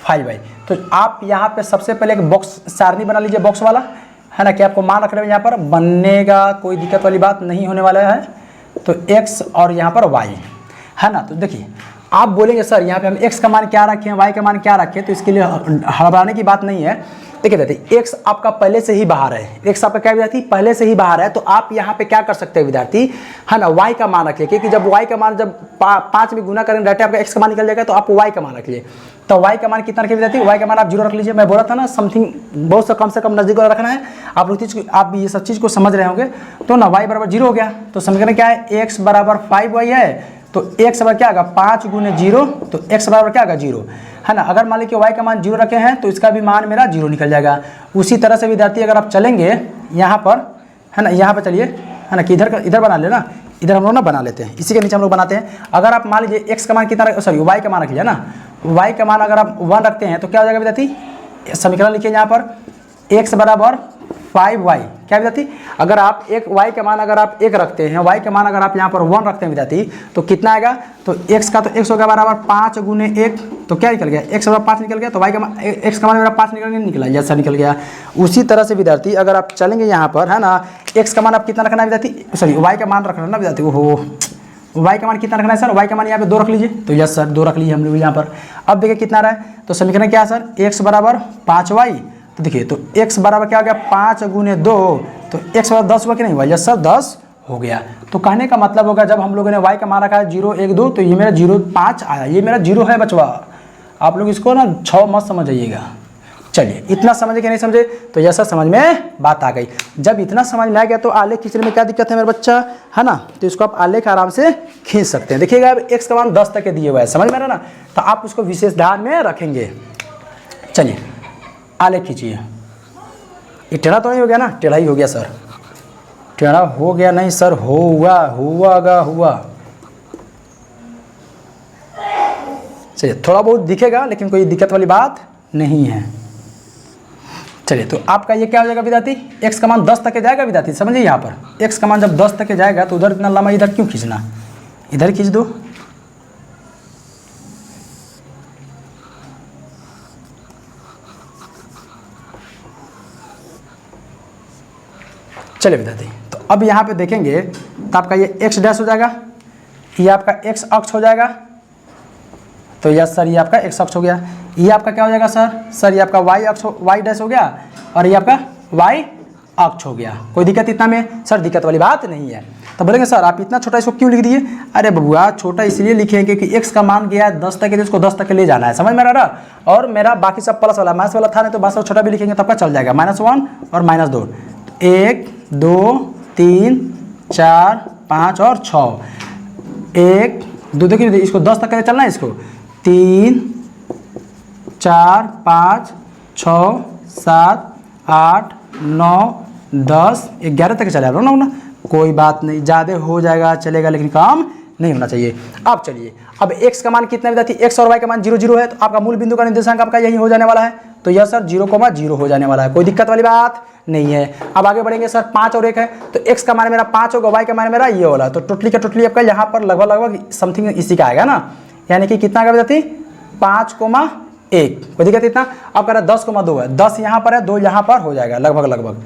5y। तो आप यहाँ पे सबसे पहले एक बॉक्स सारणी बना लीजिए, बॉक्स वाला है ना, कि आपको मान रखने में यहाँ पर बनेगा, कोई दिक्कत वाली बात नहीं होने वाला है। तो x और यहाँ पर y है ना। तो देखिए आप बोलेंगे सर यहाँ पे हम x का मान क्या रखें, y का मान क्या रखें, तो इसके लिए हड़बड़ाने की बात नहीं है। देखिए विद्यार्थी x आपका पहले से ही बाहर है, x आपका क्या विद्यार्थी? पहले से ही बाहर है। तो आप यहाँ पे क्या कर सकते हैं विद्यार्थी है ना, y का मान रखिए, क्योंकि जब y का मान जब 5 में गुना करेंगे डायरेक्ट आपका x का मान निकल जाएगा, तो आप y का मान रखिए। तो y का मान कितना रखिए विद्यार्थी? y का मान आप 0 रख लीजिए। मैं बोला था ना समथिंग बहुत से कम नजदीक रखना है। आप लोग आप ये सब चीज़ को समझ रहे होंगे। तो ना y बराबर 0 हो गया, तो समीकरण क्या है? x बराबर 5y है, तो x बराबर क्या होगा? 5 गुने 0, तो x बराबर क्या होगा? 0 है ना। अगर मान लीजिए y का मान 0 रखे हैं तो इसका भी मान मेरा 0 निकल जाएगा। उसी तरह से विद्यार्थी अगर आप चलेंगे यहाँ पर है ना, यहाँ पर चलिए है ना, कि इधर बना लेना, इधर हम लोग ना बना लेते हैं, इसी के नीचे हम लोग बनाते हैं। अगर आप मान लीजिए x का मान कितना, सॉरी y का मान रख लिया ना, y का मान अगर आप 1 रखते हैं तो क्या हो जाएगा विद्यार्थी? समीकरण लिखिए यहाँ पर, x बराबर 5y क्या विद्यार्थी, अगर आप एक y का मान अगर आप 1 रखते हैं, y का मान अगर आप यहाँ पर 1 रखते हैं विद्यार्थी, तो कितना आएगा, तो x का तो x होगा बराबर 5 गुने 1, तो क्या निकल गया, x बराबर 5 निकल गया, तो y का मान x का मान मेरा 5 निकला, जैसा निकल गया। उसी तरह से विद्यार्थी अगर आप चलेंगे यहाँ पर है ना, x का मान आप कितना रखना है विद्यार्थी, सॉरी y का मान रखना है ना विद्यार्थी, ओहो y का मान कितना रखना है सर, y का मान यहाँ पे 2 रख लीजिए, तो यस सर 2 रख लीजिए हम लोग यहाँ पर। अब देखिए कितना रहा है, तो समीकरण क्या है सर, x बराबर 5y, तो देखिए तो x बराबर क्या हो गया 5 गुने 2, तो x बराबर 10 हुआ कि नहीं हुआ, यस सर 10 हो गया। तो कहने का मतलब होगा जब हम लोगों ने y का मान रखा है 0 1 2, तो ये मेरा 0 5 आया, ये मेरा 0 है बचवा। आप लोग इसको ना 6 मत समझ जाइएगा। चलिए इतना समझे कि नहीं समझे, तो यह समझ में बात आ गई। जब इतना समझ में आ गया तो आलेख खींचने में क्या दिक्कत है मेरा बच्चा, है ना, तो इसको आप आलेख आराम से खींच सकते हैं। देखिएगा अब x का मान 10 तक के दिए हुए हैं, समझ में आ रहा ना, तो आप उसको विशेष ध्यान में रखेंगे। चलिए आलेख खींचिए। ये टेढ़ा तो नहीं हो गया ना, टेढ़ा ही हो गया सर, टेढ़ा हो गया नहीं सर, हुआ। चलिए थोड़ा बहुत दिखेगा लेकिन कोई दिक्कत वाली बात नहीं है। चलिए तो आपका ये क्या हो जाएगा विद्यार्थी, x का मान 10 तक के जाएगा विद्यार्थी, समझिए यहाँ पर x का मान जब 10 तक के जाएगा तो उधर इतना लंबा इधर क्यों खींचना, इधर खींच दो। चलिए विद्यार्थी, तो अब यहाँ पे देखेंगे तो आपका ये x डैश हो जाएगा, ये आपका x अक्ष हो जाएगा, तो यस सर ये आपका x अक्ष हो गया। ये आपका क्या हो जाएगा सर ये आपका y अक्ष y डैश हो गया, और ये आपका y अक्ष हो गया। कोई दिक्कत इतना में सर, दिक्कत वाली बात नहीं है। तो बोलेंगे सर आप इतना छोटा इसको क्यों लिख दिए, अरे बबुआ छोटा इसलिए लिखे क्योंकि x का मान गया है 10 तक के, तो इसको 10 तक ले जाना है, समझ में आ रहा। और मेरा बाकी सब प्लस वाला माइनस वाला था, नहीं तो बात छोटा भी लिखेंगे तब का चल जाएगा, -1 और -2, 1 2 3 4 5 और 6, 1 2 देखिए इसको 10 तक के चलना है, इसको 3 4 5 6 7 8 9 10 11 तक चला ना, कोई बात नहीं, ज़्यादा हो जाएगा चलेगा लेकिन काम नहीं होना चाहिए। अब चलिए अब x का मान कितना विद्यार्थी, x और y का मान 0 0 है, तो आपका मूल बिंदु का निर्देशांक आपका यही हो जाने वाला है, तो यह सर 0,0 हो जाने वाला है, कोई दिक्कत वाली बात नहीं है। अब आगे बढ़ेंगे सर 5 और 1 है, तो x का मान मेरा 5 होगा, y का मान मेरा ये वाला, तो टोटली का टोटली आपका यहाँ पर लगभग समथिंग इसी का आएगा ना, यानी कि कितना आएगा विद्यार्थी 5,1, कोई दिक्कत इतना। अब कह रहा 10,2 है, 10 यहाँ पर है 2 यहाँ पर हो जाएगा लगभग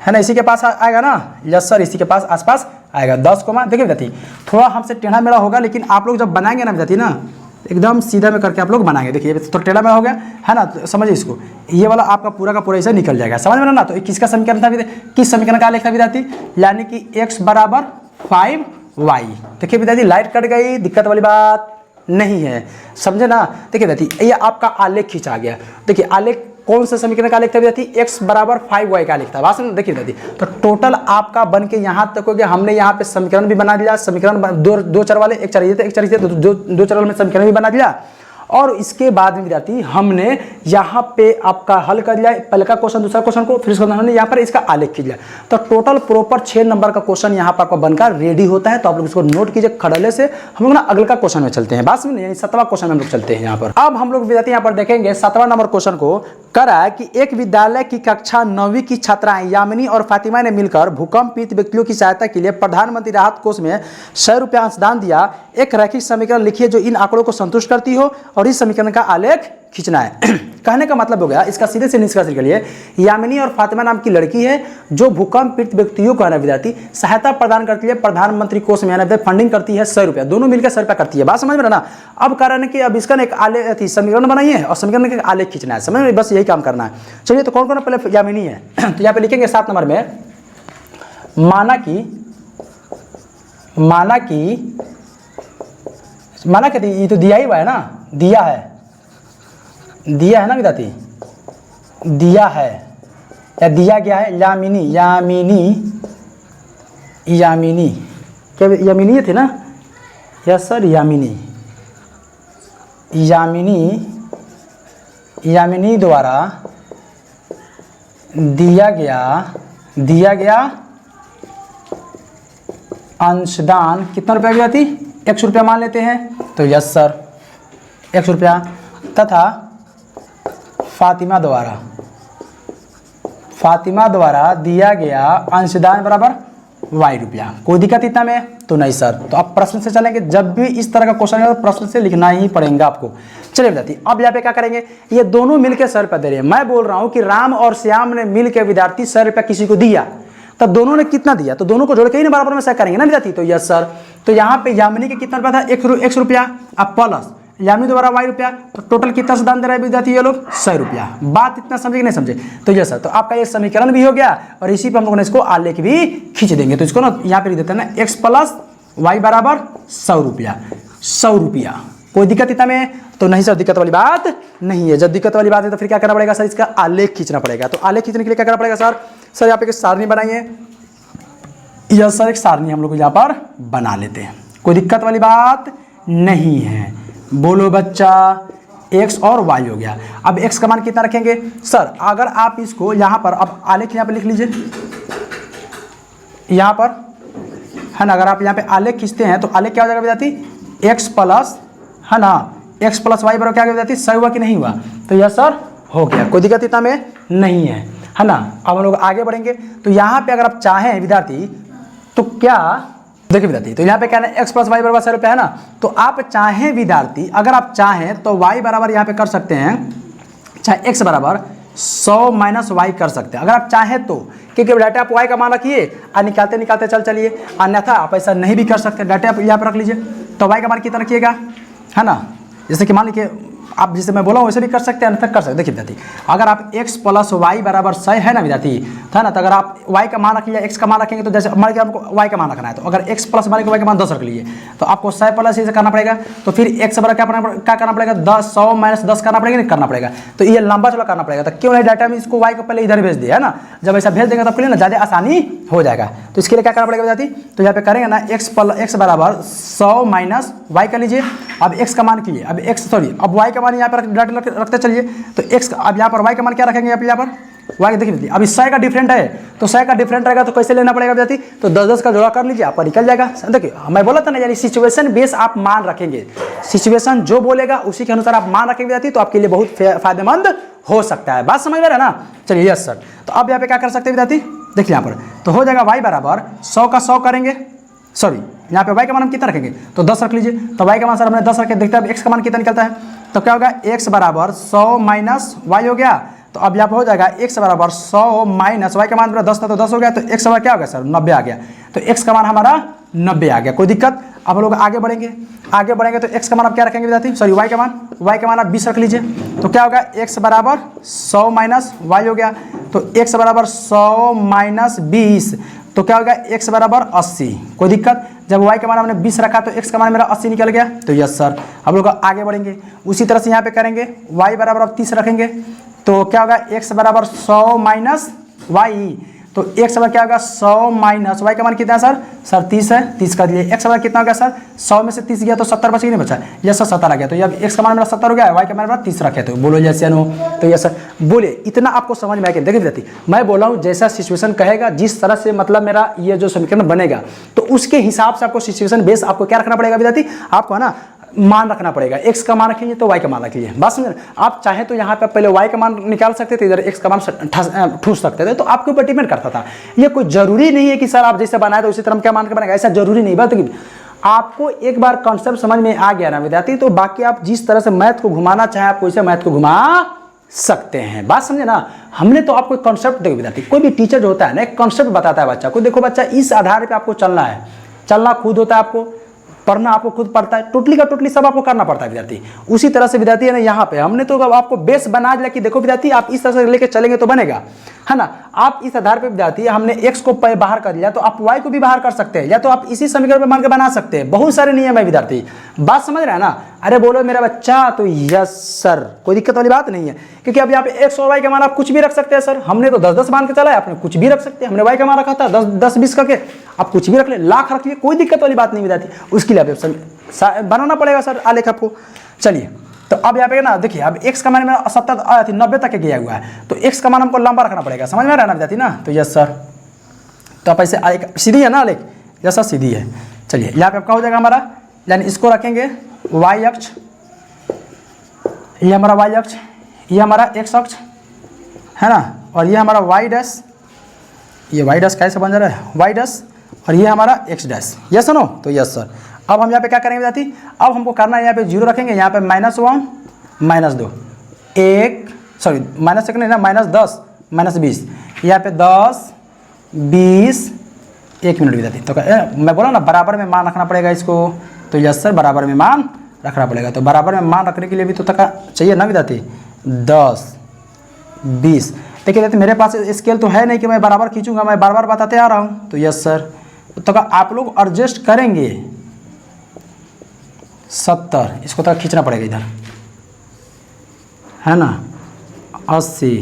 है ना, इसी के पास आएगा ना, यस सर इसी के पास आसपास आएगा 10, देखिए विद्यार्थी थोड़ा हमसे टेढ़ा मेढ़ा होगा, लेकिन आप लोग जब बनाएंगे ना विद्यार्थी ना एकदम सीधा में करके आप लोग बनाएंगे। देखिए तो टेढ़ा मेढ़ा हो गया है ना, तो समझिए इसको, ये वाला आपका पूरा का पूरा ऐसे निकल जाएगा, समझ में ना। तो किसका समीकरण था, किस समीकरण का आलेख था विद्यार्थी, यानी कि x बराबर 5y। देखिए विद्यार्थी लाइट कट गई, दिक्कत वाली बात नहीं है, समझे ना। देखिए विद्यार्थी ये आपका आलेख खींचा गया, देखिए आलेख कौन सा समीकरण का आलेख था विद्यार्थी, x बराबर 5y का आलेख था, बात समझ। देखिए विद्यार्थी तो टोटल आपका बन के यहाँ तक हो गया, हमने यहाँ पे समीकरण भी बना दिया, समीकरण दो चर वाले, एक चर ये थे एक चर ये थे, दो चर वाले में समीकरण भी बना दिया। और इसके बाद में विद्यार्थी हमने यहाँ पे आपका हल कर दिया, पहले का क्वेश्चन दूसरा क्वेश्चन को, फिर हमने यहाँ पर इसका आलेख खींच लिया, तो टोटल प्रॉपर 6 नंबर का क्वेश्चन यहाँ पर आपका बनकर रेडी होता है। तो आप लोग इसको नोट कीजिए खड़ले से। हम लोग ना अगले का क्वेश्चन में चलते हैं, बात में 7वां क्वेश्चन में हम लोग चलते हैं यहाँ पर। अब हम लोग विद्यार्थी यहाँ पर देखेंगे 7वां नंबर क्वेश्चन को, करा है कि एक विद्यालय की कक्षा 9वीं की छात्राएं यामिनी और फातिमा ने मिलकर भूकंप पीड़ित व्यक्तियों की सहायता के लिए प्रधानमंत्री राहत कोष में 100 रुपया अंशदान दिया। एक रैखिक समीकरण लिखिए जो इन आंकड़ों को संतुष्ट करती हो, और इस समीकरण का आलेख खींचना है। कहने का मतलब हो गया, इसका सीधे से निष्कर्ष निकालिए, यामिनी और फातिमा नाम की लड़की है जो भूकंप पीड़ित व्यक्तियों को विद्यार्थी सहायता प्रदान करती है, प्रधानमंत्री कोष में फंडिंग करती है 100 रुपया, दोनों मिलकर 100 रुपया करती है, बात समझ में ना। अब कारण है कि अब इसका एक आलेख समीकरण बनाइए और समीकरण का आलेख खींचना है, समझ में, बस यही काम करना है। चलिए तो कौन कौन पहले यामिनी है, तो यहाँ पे लिखेंगे 7 नंबर में, माना कि ये तो दिया ही हुआ है ना, दिया है ना विद्यार्थी, दिया है या दिया गया है, यामिनी क्या यामिनी थे ना, यस सर यामिनी द्वारा दिया गया अंशदान कितना रुपया विद्यार्थी, 100 रुपया मान लेते हैं, तो यस सर 100 रुपया, तथा फातिमा फातिमा द्वारा दिया गया अंशदान बराबर y रुपया। कोई दिक्कत इतना में? तो नहीं सर। तो आप प्रश्न से चलेंगे, जब भी इस तरह का क्वेश्चन है तो प्रश्न से लिखना ही पड़ेगा आपको। चलिए विद्यार्थी, अब यहाँ पे क्या करेंगे, ये दोनों मिलकर 100 रुपया दे रहे हैं। मैं बोल रहा हूँ कि राम और श्याम ने मिलकर विद्यार्थी 100 रुपया किसी को दिया, तब दोनों ने कितना दिया, तो दोनों को जोड़ के ही ना बराबर में से करेंगे ना विद्यार्थी। तो यस सर। तो यहाँ पे यामिनी के कितना रुपया था, 100 रुपया, अब प्लस यामिनी द्वारा y रुपया, तो टोटल कितना से दान दे रहे हैं विद्यार्थी ये लोग, 100 रुपया। बात इतना समझे कि नहीं समझे? तो यस सर। तो आपका ये समीकरण भी हो गया और इसी पर हम लोगों ने इसको आलेख भी खींच देंगे। तो इसको ना यहाँ पे लिख देते हैं ना, x प्लस वाई बराबर 100 रुपया, 100 रुपया। कोई दिक्कत इतना में? तो नहीं सर, दिक्कत वाली बात नहीं है। जब दिक्कत वाली बात है तो फिर क्या करना पड़ेगा सर, इसका आलेख खींचना पड़ेगा। तो आलेख खींचने के लिए क्या करना पड़ेगा सर? सर यहाँ पे एक सारणी बनाइए। यस सर, एक सारणी हम लोग यहाँ पर बना लेते हैं, कोई दिक्कत वाली बात नहीं है। बोलो बच्चा, x और y हो गया। अब x का मान कितना रखेंगे सर? अगर आप इसको यहाँ पर, अब आलेख यहाँ पे लिख लीजिए, यहाँ पर है ना, अगर आप यहाँ पे आलेख खींचते हैं तो आलेख क्या हो जाएगा विद्यार्थी, x प्लस है ना, x प्लस वाई बराबर क्या विद्यार्थी, 100 हुआ कि नहीं हुआ? तो यह सर हो गया, कोई दिक्कत इतना में नहीं है ना। अब हम लोग आगे बढ़ेंगे। तो यहाँ पे अगर आप चाहें विद्यार्थी तो क्या, देखिए विद्यार्थी, तो यहाँ पे क्या है, x प्लस वाई बराबर 100 रुपया है ना। तो आप चाहें विद्यार्थी, अगर आप चाहें तो y बराबर यहाँ पे कर सकते हैं, चाहे x बराबर 100 माइनस वाई कर सकते हैं अगर आप चाहें तो, क्योंकि डाटा आप y का मान रखिए और निकालते निकालते चलिए, अन्यथा आप ऐसा नहीं भी कर सकते। डाटा आप यहाँ पर रख लीजिए, तो y का मान कितना रखिएगा, है ना। जैसे कि मान लीजिए आप जैसे मैं बोला वैसे भी कर सकते हैं, अन्यथा कर सकते। देखिए विद्यार्थी, अगर आप x प्लस वाई बराबर 100 है ना विद्यार्थी, है ना, तो अगर आप y का मान रखिए, x का मान रखेंगे, तो जैसे मान लीजिए आपको y का मान रखना है, तो अगर x प्लस मान लीजिए y का मान 10 रख लीजिए, तो आपको 100 प्लस इसे करना पड़ेगा। तो फिर x बराबर क्या करना पड़ेगा, 10 100 माइनस 10 करना पड़ेगा, नहीं करना पड़ेगा। तो ये लंबा चौड़ा करना पड़ेगा। तो क्यों नहीं डाटा में इसको y को पहले इधर भेज दिया है ना, जब ऐसा भेज देंगे तो आपके लिए ना ज़्यादा आसानी हो जाएगा। तो इसके लिए क्या करना पड़ेगा विद्यार्थी, तो यहाँ पे करेंगे ना, x बराबर 100 माइनस y कर लीजिए। अब x का मान कीजिए, अब y का मान यहाँ पर डाटा रखते चलिए। तो x का, अब यहाँ पर y का मान क्या रखेंगे, आप यहाँ पर y देखिए, अब 100 का डिफरेंट है, तो 100 का डिफरेंट रहेगा तो कैसे लेना पड़ेगा विद्यार्थी, तो 10-10 का जोड़ा कर लीजिए, आपका निकल जाएगा। देखिए मैं बोला था ना, यानी सिचुएशन बेस आप मान रखेंगे, सिचुएशन जो बोलेगा उसी के अनुसार आप मान रखेंगे विद्यार्थी, तो आपके लिए बहुत फायदेमंद हो सकता है। बात समझ में रहा ना। चलिए यस सर। तो अब यहाँ पे क्या कर सकते हैं विद्यार्थी, देखिए यहाँ पर तो हो जाएगा y बराबर 100 का 100 करेंगे, सॉरी यहाँ पे y का मान हम कितना रखेंगे, तो 10 रख लीजिए। तो y का मान सर हमने 10 रखे, देखते हैं अब x का मान कितना निकलता है। तो क्या होगा, x बराबर 100 माइनस y हो गया। तो अब यहाँ पर हो जाएगा x बराबर 100 माइनस y का मान 10 था तो 10 हो गया, तो x बराबर क्या हो गया सर, 90 आ गया। तो x का मान हमारा 90 आ गया, कोई दिक्कत। अब लोग आगे बढ़ेंगे तो x का मान आप क्या रखेंगे विद्यार्थी, सॉरी y का मान आप 20 रख लीजिए। तो क्या होगा, x बराबर 100 माइनस y हो गया। तो x बराबर 100 माइनस 20, तो क्या होगा, x बराबर 80, कोई दिक्कत। जब y का मान हमने 20 रखा तो x का मान मेरा 80 निकल गया। तो यस सर। अब लोग आगे बढ़ेंगे, उसी तरह से यहाँ पे करेंगे, y बराबर अब 30 रखेंगे। तो क्या होगा, x बराबर 100 माइनस y, तो x बराबर क्या होगा, 100 माइनस y का मान कितना है सर 30 है, 30 कर दिए। x बराबर कितना हो गया सर, 100 में से 30 गया तो 70 बचा, नहीं बचा, यस सर 70 आ गया। तो अब x का मान मेरा 70 हो गया, y का मान मेरा 30 रखे। तो बोलो यस या नो, तो यस सर। बोले इतना आपको समझ में आएगा। देखिए विद्यार्थी, मैं बोला हूँ जैसा सिचुएशन कहेगा, जिस तरह से मतलब मेरा ये जो समीकरण बनेगा, तो उसके हिसाब से आपको सिचुएशन बेस आपको क्या रखना पड़ेगा विद्यार्थी, आपको है ना मान रखना पड़ेगा। x का मान रखेंगे तो y का मान रखिए, बात समझ। आप चाहे तो यहाँ पे पहले y का मान निकाल सकते थे, इधर x का मान ठूस सकते थे, तो आपके ऊपर डिपेंड करता था। ये कोई जरूरी नहीं है कि सर आप जैसे बनाए तो उसी तरह हम क्या मान के बनाएगा, ऐसा जरूरी नहीं। बात आपको एक बार कॉन्सेप्ट समझ में आ गया ना विद्यार्थी, तो बाकी आप जिस तरह से मैथ को घुमाना चाहें आप वैसे मैथ को घुमा सकते हैं। बात समझे ना। हमने तो आपको कॉन्सेप्ट, देखो विद्यार्थी, कोई भी टीचर जो होता है ना, एक कॉन्सेप्ट बताता है बच्चा को, देखो बच्चा इस आधार पर आपको चलना है, चलना खुद होता है, आपको पढ़ना आपको खुद पड़ता है, टोटली का टोटली सब आपको करना पड़ता है विद्यार्थी। उसी तरह से विद्यार्थी है ना, यहाँ पे हमने तो आपको बेस बना दिया कि देखो विद्यार्थी आप इस तरह से लेके चलेंगे तो बनेगा, है ना। आप इस आधार पे विद्यार्थी, हमने x को बाहर कर लिया तो आप y को भी बाहर कर सकते हैं, या तो आप इसी समीकरण पे मान के बना सकते हैं। बहुत सारे नियम है विद्यार्थी, बात समझ रहे हैं ना। अरे बोलो मेरा बच्चा, तो यस सर, कोई दिक्कत वाली बात नहीं है, क्योंकि अब यहाँ पे x और y का मान आप कुछ भी रख सकते हैं। सर हमने तो 10-10 मान के चला है, आपने कुछ भी रख सकते हैं। हमने y का मान रखा था 10-20 करके, आप कुछ भी रख ले, लाख रख लिए, कोई दिक्कत वाली बात नहीं विद्यार्थी। उसके लिए आप बनाना पड़ेगा सर आलेख आपको। चलिए, तो अब यहाँ पे ना देखिए, अब x का मान मेरा 90 तक गया हुआ है, तो x का मान हमको लंबा रखना पड़ेगा, समझ में आ रहा है ना विद्यार्थी ना। तो यस सर। तो आप ऐसे सीधी है ना आलेख, यस सर सीधी है। चलिए यहाँ पे आपका हो जाएगा हमारा, यानी इसको रखेंगे y अक्ष, ये हमारा y अक्ष, ये हमारा x अक्ष, है ना, और ये हमारा वाई डैश, ये वाई डैश कैसे बन जा रहा है, वाई डैश, और ये हमारा एक्स डैश। यस नो, तो यस सर। अब हम यहाँ पे क्या करेंगे विद्यार्थी, अब हमको करना है यहाँ पे 0 रखेंगे, यहाँ पे -1 -2 1 सॉरी माइनस सेकंड है ना, -10 -20, यहाँ पे 10 20 1 मिनट विद्यार्थी। तो मैं बोला ना बराबर में मान रखना पड़ेगा इसको, तो यस सर बराबर में मान रखना पड़ेगा। तो बराबर में मान रखने के लिए भी तो तक चाहिए ना विद्यार्थी, 10 20। देखिए विद्यार्थी मेरे पास स्केल तो है नहीं कि मैं बराबर खींचूंगा, मैं बार बार बताते आ रहा हूँ। तो यस सर, तो आप लोग एडजस्ट करेंगे 70, इसको तक खींचना पड़ेगा इधर, है ना, 80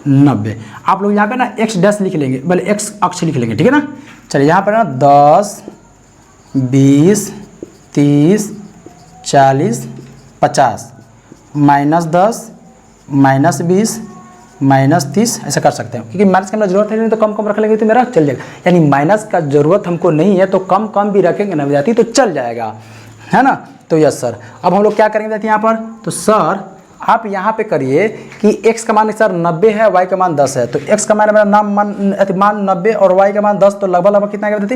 90। आप लोग यहाँ पे ना एक्स डैश लिख लेंगे, बोले एक्स अक्ष लिख लेंगे, ठीक है ना। चलिए यहाँ पर ना 10 20 30 40 50 -10 -20 -30 ऐसा कर सकते हैं, क्योंकि माइनस का हमें जरूरत है नहीं, तो कम कम रख लेंगे तो मेरा चल जाएगा। यानी माइनस का जरूरत हमको नहीं है तो कम कम भी रखेंगे ना विद्यार्थी तो चल जाएगा, है ना। तो यस सर, अब हम लोग क्या करेंगे विद्यार्थी यहाँ पर, तो सर आप यहाँ पे करिए कि x का मान सर 90 है, y का मान 10 है। तो x का मान मेरा मान 90 और y का मान 10, तो लगभग लगभग कितना विद्यार्थी,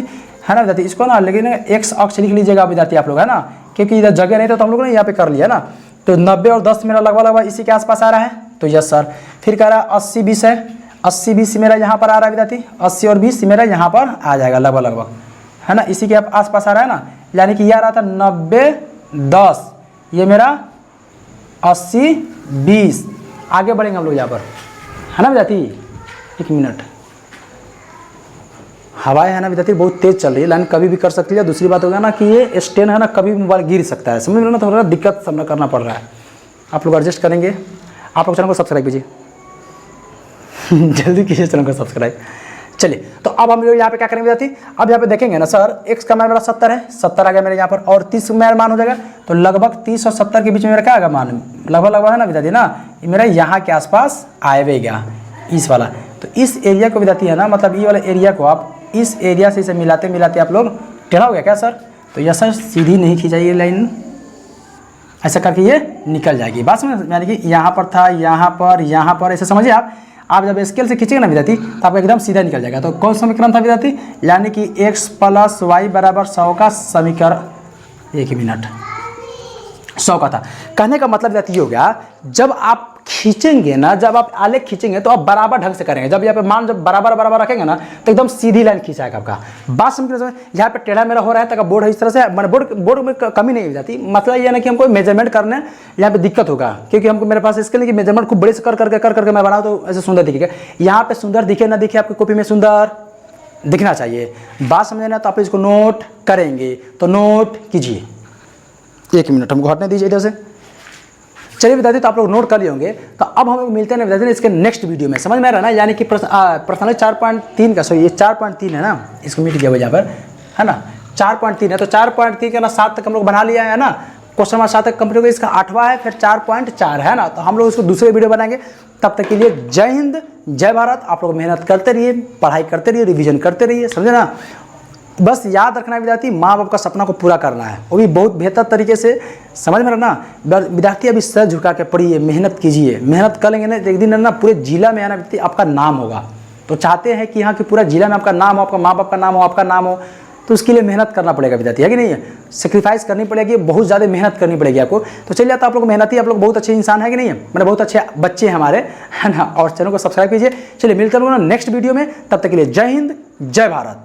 है ना विद्यार्थी। इसको ना लेकिन x अक्ष लिख लीजिएगा विद्यार्थी आप लोग, है ना, क्योंकि इधर जगह नहीं तो हम लोग ने यहाँ पे कर लिया ना। तो 90 और 10 मेरा लगभग लगभग इसी के आसपास आ रहा है। तो यस सर, फिर कह रहा है 80 20 है, 80 20 मेरा यहाँ पर आ रहा है विद्यार्थी, 80 और 20 मेरा यहाँ पर आ जाएगा लगभग लगभग, है ना, इसी के आसपास आ रहा है ना। यानी कि यह आ रहा था 90 10, ये मेरा 80 20। आगे बढ़ेंगे हम लोग यहाँ पर, है ना विद्यार्थी। 1 मिनट, हवाएं है ना विद्यार्थी बहुत तेज चल रही है, लाइन कभी भी कर सकती है। दूसरी बात होगा ना कि ये स्टैंड है ना, कभी भी मोबाइल गिर सकता है, समझ में ना, थोड़ा दिक्कत सामना करना पड़ रहा है। आप लोग एडजस्ट करेंगे। आप लोग चैनल को सब्सक्राइब कीजिए जल्दी कीजिए चैनल को सब्सक्राइब। चलिए, तो अब हम लोग यहाँ पे क्या करेंगे विद्यार्थी, अब यहाँ पे देखेंगे ना सर, x का मान मेरा 70 है, 70 आ गया मेरे यहाँ पर, और 30 मेरा मान हो जाएगा। तो लगभग 30 और 70 के बीच में मेरा क्या आएगा मान, लगभग लगभग, है ना विद्यार्थी ना, मेरा यहाँ के आसपास आएगा इस वाला। तो इस एरिया को विद्यार्थी है ना, मतलब ये वाला एरिया को आप इस एरिया से इसे मिलाते मिलाते आप लोग टेढ़ा हो गया क्या सर। तो यह सर सीधी नहीं खींचाइए लाइन, ऐसा करके ये निकल जाएगी। बात समझ, यानी कि यहाँ पर था, यहाँ पर ऐसे समझिए आप जब स्केल से खींचेंगे ना विद्यार्थी तो आपको एकदम सीधा निकल जाएगा। तो कौन समीकरण था विद्यार्थी, यानी कि x + y = 100 का समीकरण। 1 मिनट, 100 का था। कहने का मतलब विद्यार्थी हो गया, जब आप खींचेंगे ना, जब आप आलेख खींचेंगे तो आप बराबर ढंग से करेंगे। जब यहाँ पे मान जब बराबर बराबर रखेंगे ना तो एकदम सीधी लाइन खींचाएगा आपका। बात समझ, यहाँ पे टेढ़ा मेरा हो रहा है तो बोर्ड है इस तरह से, बोर्ड में कमी नहीं हो जाती। मतलब ये ना कि हमको मेजरमेंट करने यहाँ पे दिक्कत होगा, क्योंकि हमको मेरे पास इसके लिए कि मेजरमेंट खूब बड़े से कर करके मैं बनाऊँ तो ऐसे सुंदर दिखेगा। यहाँ पे सुंदर दिखे ना दिखे, आपकी कॉपी में सुंदर दिखना चाहिए। बात समझे ना, तो आप इसको नोट करेंगे तो नोट कीजिए। 1 मिनट हमको हटने दीजिए इधर से। चलिए विद्यार्थी, तो आप लोग नोट कर लिए होंगे। तो अब हम लोग मिलते हैं विद्यार्थी इसके नेक्स्ट वीडियो में, समझ में आ रहा है ना। यानी कि प्रश्न 4.3 का, सॉरी ये 4.3 है ना, इसको मिट गया यहाँ पर, है ना, 4.3 है। तो 4.3 का ना 7 तक हम लोग बना लिया है ना, क्वेश्चन नंबर 7 तक कंप्लीट हो गया। इसका 8वां है, फिर 4.4 है ना। तो हम लोग इसको दूसरे वीडियो बनाएंगे। तब तक के लिए जय हिंद, जय भारत। आप लोग मेहनत करते रहिए, पढ़ाई करते रहिए, रिविजन करते रहिए, समझे ना। बस याद रखना विद्यार्थी, माँ बाप का सपना को पूरा करना है, वो भी बहुत बेहतर तरीके से, समझ में रखना विद्यार्थी। अभी सर झुका के पढ़िए, मेहनत कीजिए। मेहनत कर लेंगे ना, एक दिन ना पूरे जिला में आना व्यक्ति आपका नाम होगा। तो चाहते हैं कि यहाँ के पूरा जिला में आपका नाम हो, आपका माँ बाप का नाम हो, आपका नाम हो, तो उसके लिए मेहनत करना पड़ेगा विद्यार्थी, है कि नहीं है। सेक्रीफाइस करनी पड़ेगी, बहुत ज़्यादा मेहनत करनी पड़ेगी आपको। तो चलिए, तो आप लोग मेहनती, आप लोग बहुत अच्छे इंसान है कि नहीं है, मैंने बहुत अच्छे बच्चे हैं हमारे, है ना। और चैनल को सब्सक्राइब कीजिए। चलिए मिलते हैं नेक्स्ट वीडियो में, तब तक के लिए जय हिंद, जय भारत।